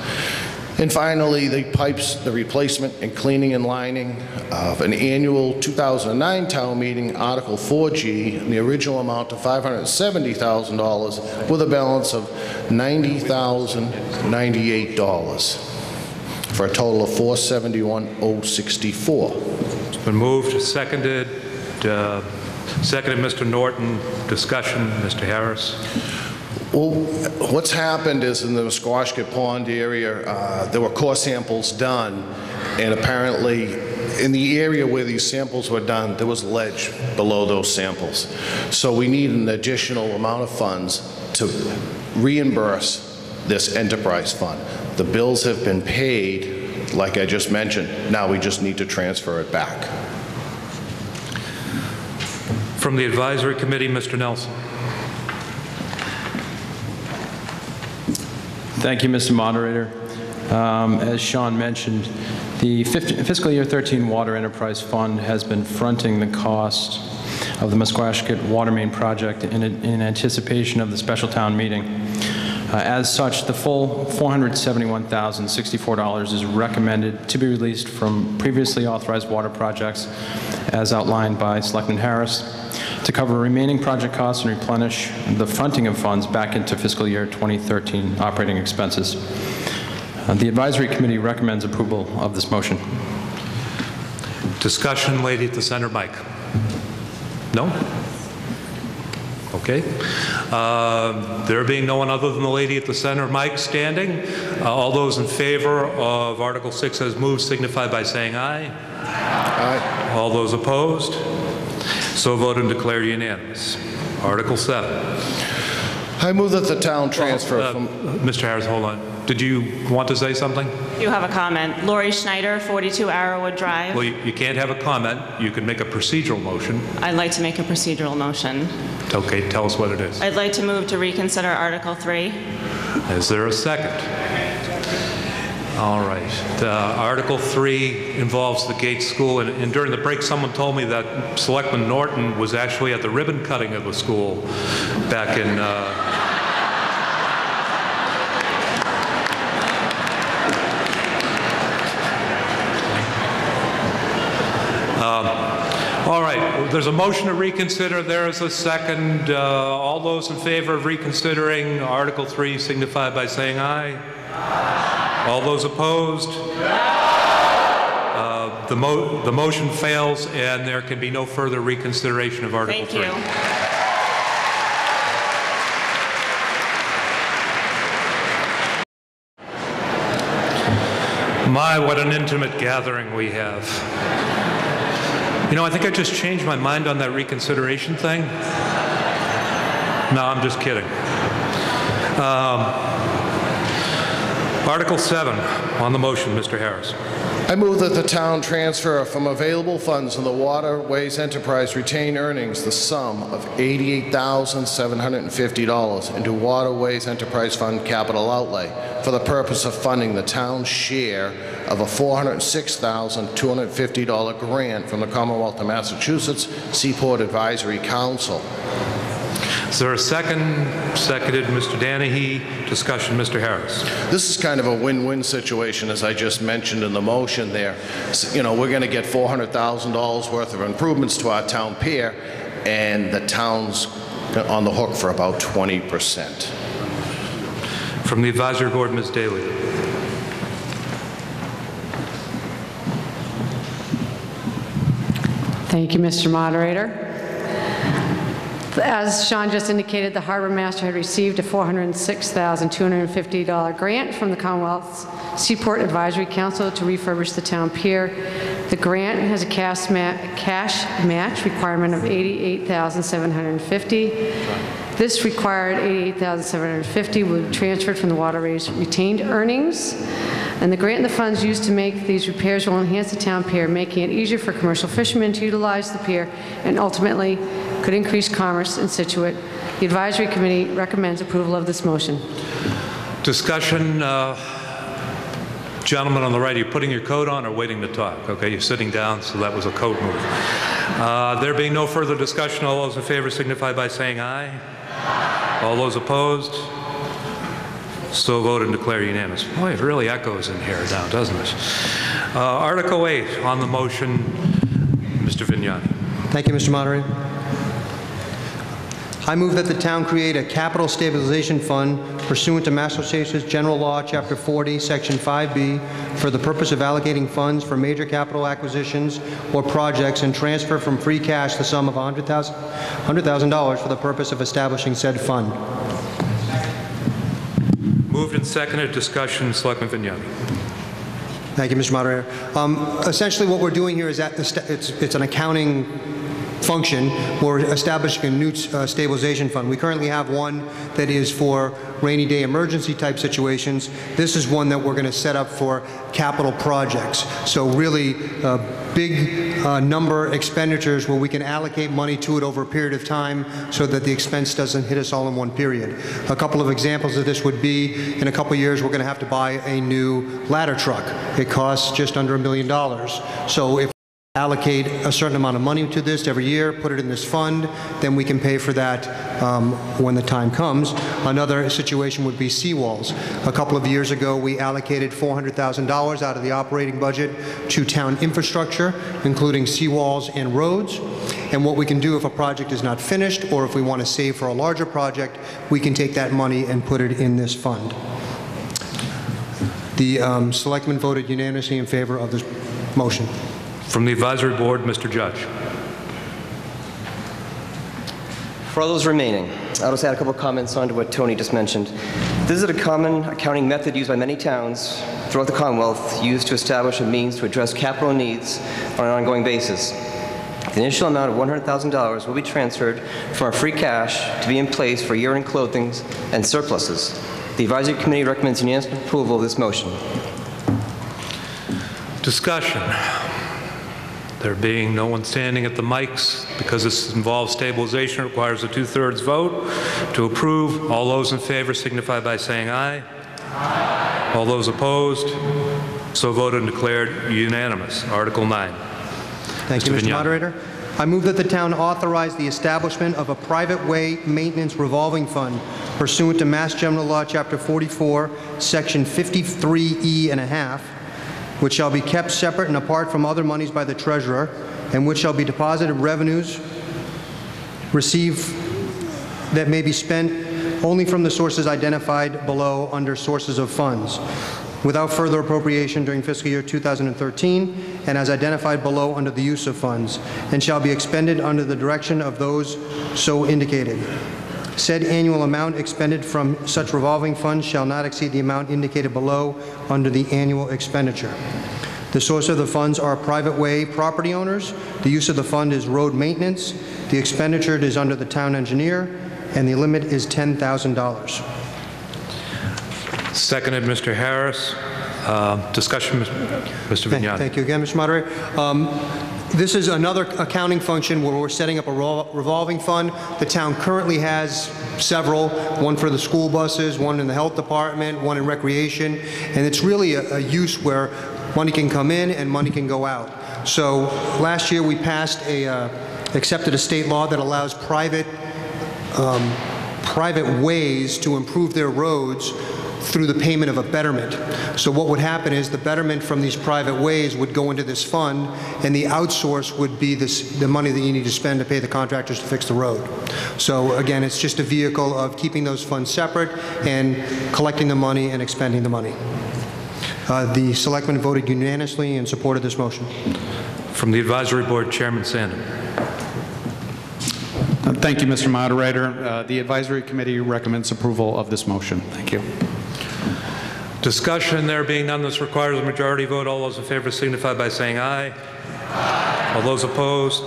And finally, the pipes, the replacement and cleaning and lining of an annual 2009 town meeting, Article 4G, and the original amount of $570,000 with a balance of $90,098 for a total of $471,064. It's been moved, seconded, Mr. Norton. Discussion, Mr. Harris. Well, what's happened is in the Musquashkett Pond area, there were core samples done, and apparently in the area where these samples were done, there was ledge below those samples. So we need an additional amount of funds to reimburse this enterprise fund. The bills have been paid, like I just mentioned. Now we just need to transfer it back. From the Advisory Committee, Mr. Nelson. Thank you, Mr. Moderator. As Sean mentioned, the fiscal year 13 Water Enterprise Fund has been fronting the cost of the Musquashkett Water Main Project in anticipation of the special town meeting. As such, the full $471,064 is recommended to be released from previously authorized water projects as outlined by Selectman Harris to cover remaining project costs and replenish the fronting of funds back into fiscal year 2013 operating expenses. The Advisory Committee recommends approval of this motion. Discussion, lady at the center mic. No? Okay. There being no one other than the lady at the center mic standing, all those in favor of Article 6 as moved signify by saying aye. Aye. All those opposed? So voted and declared unanimous. Article 7. I move that the town transfer from... Mr. Harris, hold on. Did you want to say something? You have a comment. Lori Schneider, 42 Arrowwood Drive. Well, you can't have a comment. You can make a procedural motion. I'd like to make a procedural motion. Okay, tell us what it is. I'd like to move to reconsider Article 3. Is there a second? All right. Article 3 involves the Gates School, and during the break someone told me that Selectman Norton was actually at the ribbon cutting of the school back in... All right, there's a motion to reconsider. There is a second. All those in favor of reconsidering Article 3 signify by saying aye. Aye. All those opposed? The motion fails, and there can be no further reconsideration of Article 3. Thank you. My, what an intimate gathering we have. You know, I think I just changed my mind on that reconsideration thing. No, I'm just kidding. Article 7 on the motion, Mr. Harris. I move that the town transfer from available funds in the Waterways Enterprise retained earnings the sum of $88,750 into Waterways Enterprise Fund capital outlay for the purpose of funding the town's share of a $406,250 grant from the Commonwealth of Massachusetts Seaport Advisory Council. Is there a second? Seconded, Mr. Danahy. Discussion, Mr. Harris. This is kind of a win-win situation, as I just mentioned in the motion there. You know, we're going to get $400,000 worth of improvements to our town pier, and the town's on the hook for about 20%. From the advisory board, Ms. Daly. Thank you, Mr. Moderator. As Sean just indicated, the harbor master had received a $406,250 grant from the Commonwealth's Seaport Advisory Council to refurbish the town pier. The grant has a cash match requirement of $88,750. This required $88,750 will be transferred from the waterways retained earnings, and the grant and the funds used to make these repairs will enhance the town pier, making it easier for commercial fishermen to utilize the pier and ultimately could increase commerce in Scituate. The advisory committee recommends approval of this motion. Discussion. Gentleman on the right, are you putting your coat on or waiting to talk? Okay, you're sitting down, so that was a coat move. There being no further discussion, all those in favor signify by saying aye. All those opposed? So voted and declare unanimous. Boy, it really echoes in here now, doesn't it? Article 8 on the motion, Mr. Vignani. Thank you, Mr. Moderator. I move that the town create a capital stabilization fund pursuant to Massachusetts General Law, Chapter 40, Section 5B, for the purpose of allocating funds for major capital acquisitions or projects and transfer from free cash the sum of $100,000 for the purpose of establishing said fund. Moved and seconded. Discussion, Selectman Vignani. Thank you, Mr. Moderator. Essentially what we're doing here is that it's an accounting function. We're establishing a new stabilization fund. We currently have one that is for rainy day emergency type situations. This is one that we're going to set up for capital projects. So really big number expenditures where we can allocate money to it over a period of time so that the expense doesn't hit us all in one period. A couple of examples of this would be, in a couple of years, we're going to have to buy a new ladder truck. It costs just under $1 million. So if allocate a certain amount of money to this every year, put it in this fund, then we can pay for that when the time comes. Another situation would be seawalls. A couple of years ago, we allocated $400,000 out of the operating budget to town infrastructure, including seawalls and roads. And what we can do if a project is not finished, or if we want to save for a larger project, we can take that money and put it in this fund. The selectmen voted unanimously in favor of this motion. From the advisory board, Mr. Judge. For all those remaining, I'll just add a couple of comments on to what Tony just mentioned. This is a common accounting method used by many towns throughout the Commonwealth, used to establish a means to address capital needs on an ongoing basis. The initial amount of $100,000 will be transferred from our free cash to be in place for year-end clothing and surpluses. The advisory committee recommends unanimous approval of this motion. Discussion. There being no one standing at the mics, because this involves stabilization, requires a 2/3 vote to approve. All those in favor signify by saying aye. Aye. All those opposed? So voted and declared unanimous. Article 9. Thank you, Mr. Moderator. I move that the town authorize the establishment of a private way maintenance revolving fund pursuant to Mass General Law, Chapter 44, Section 53E and a half, which shall be kept separate and apart from other monies by the treasurer, and which shall be deposited revenues received that may be spent only from the sources identified below under sources of funds, without further appropriation during fiscal year 2013, and as identified below under the use of funds, and shall be expended under the direction of those so indicated. Said annual amount expended from such revolving funds shall not exceed the amount indicated below under the annual expenditure. The source of the funds are private way property owners. The use of the fund is road maintenance. The expenditure is under the town engineer, and the limit is $10,000. Seconded, Mr. Harris. Discussion, Mr. Vignani. Thank you again, Mr. Moderator. This is another accounting function where we're setting up a revolving fund. The town currently has several, one for the school buses, one in the health department, one in recreation, and it's really a use where money can come in and money can go out. So last year we passed accepted a state law that allows private ways to improve their roads through the payment of a betterment. So what would happen is the betterment from these private ways would go into this fund, and the outsource would be the money that you need to spend to pay the contractors to fix the road. So again, it's just a vehicle of keeping those funds separate and collecting the money and expending the money. The selectmen voted unanimously in support of this motion. From the Advisory Board, Chairman Sandin. Thank you, Mr. Moderator. The Advisory Committee recommends approval of this motion. Thank you. Discussion, there being none, this requires a majority vote. All those in favor signify by saying aye. Aye. All those opposed,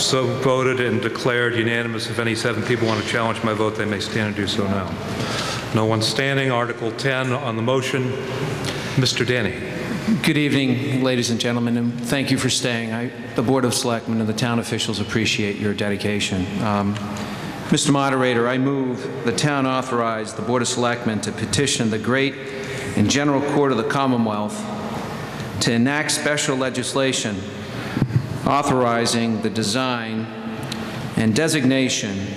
so voted and declared unanimous. If any 7 people want to challenge my vote, they may stand and do so now. No one standing. Article 10 on the motion. Mr. Danny. Good evening, ladies and gentlemen, and thank you for staying. The Board of Selectmen and the town officials appreciate your dedication. Mr. Moderator, I move the town authorize the Board of Selectmen to petition the Great and General Court of the Commonwealth to enact special legislation authorizing the design and designation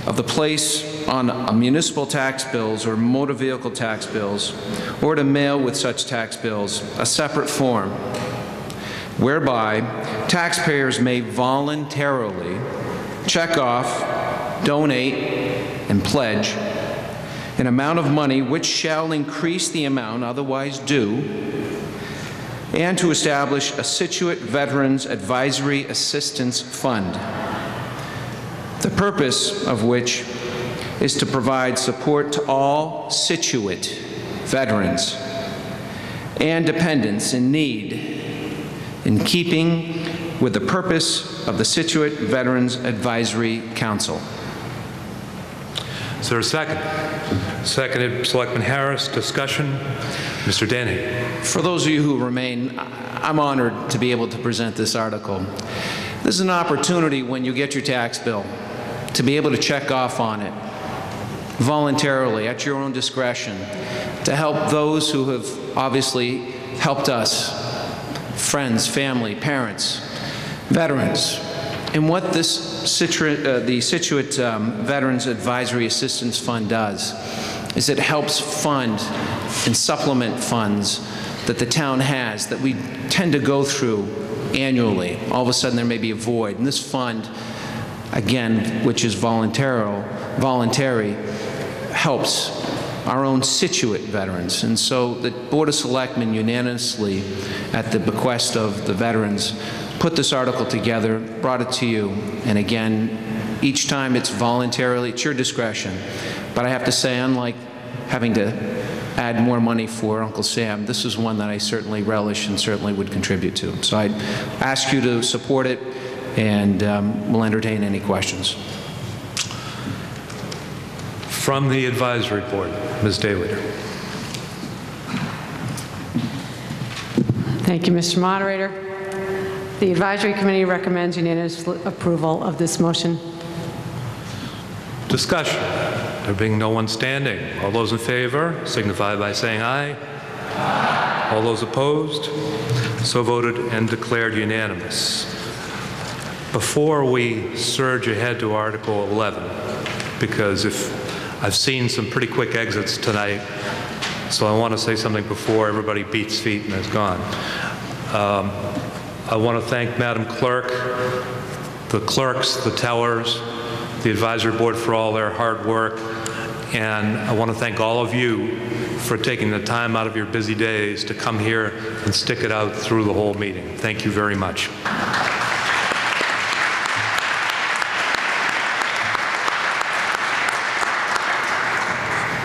of the place on municipal tax bills or motor vehicle tax bills, or to mail with such tax bills a separate form whereby taxpayers may voluntarily check off, donate, and pledge an amount of money which shall increase the amount otherwise due, and to establish a Scituate Veterans Advisory Assistance Fund, the purpose of which is to provide support to all Scituate veterans and dependents in need, in keeping with the purpose of the Scituate Veterans Advisory Council. Is there a second? Seconded, Selectman Harris. Discussion. Mr. Danny. For those of you who remain, I'm honored to be able to present this article. This is an opportunity when you get your tax bill to be able to check off on it voluntarily at your own discretion to help those who have obviously helped us, friends, family, parents, veterans. And what this the Scituate Veterans Advisory Assistance Fund does is it helps fund and supplement funds that the town has that we tend to go through annually. All of a sudden there may be a void. And this fund, again, which is voluntary, helps our own Scituate veterans. And so the Board of Selectmen unanimously, at the bequest of the veterans, put this article together, brought it to you, and again, each time it's voluntarily, it's your discretion. But I have to say, unlike having to add more money for Uncle Sam, this is one that I certainly relish and certainly would contribute to. So I ask you to support it, and we'll entertain any questions. From the Advisory Board, Ms. Dayleader. Thank you, Mr. Moderator. The Advisory Committee recommends unanimous approval of this motion. Discussion. There being no one standing. All those in favor signify by saying aye. Aye. All those opposed? So voted and declared unanimous. Before we surge ahead to Article 11, because I've seen some pretty quick exits tonight, so I want to say something before everybody beats feet and is gone. I want to thank Madam Clerk, the clerks, the tellers, the Advisory Board for all their hard work, and I want to thank all of you for taking the time out of your busy days to come here and stick it out through the whole meeting. Thank you very much.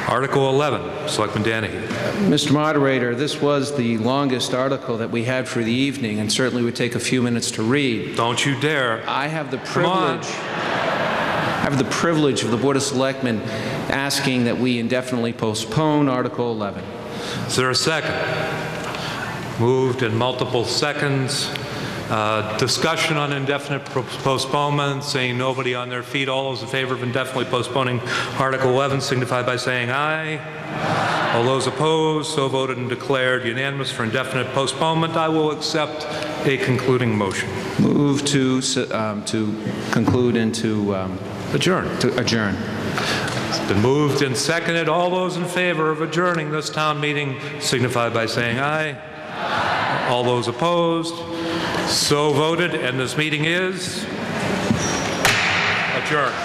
Article 11, Selectman Danahy. Mr. Moderator, this was the longest article that we had for the evening, and certainly would take a few minutes to read. Don't you dare. I have the privilege of the Board of Selectmen asking that we indefinitely postpone Article 11. Is there a second? Moved in multiple seconds. Discussion on indefinite postponement, seeing nobody on their feet. All those in favor of indefinitely postponing Article 11 signify by saying aye. All those opposed, so voted and declared unanimous for indefinite postponement. I will accept a concluding motion. Move to conclude and to adjourn. To adjourn. It's been moved and seconded. All those in favor of adjourning this town meeting signify by saying aye. All those opposed, so voted, and this meeting is adjourned.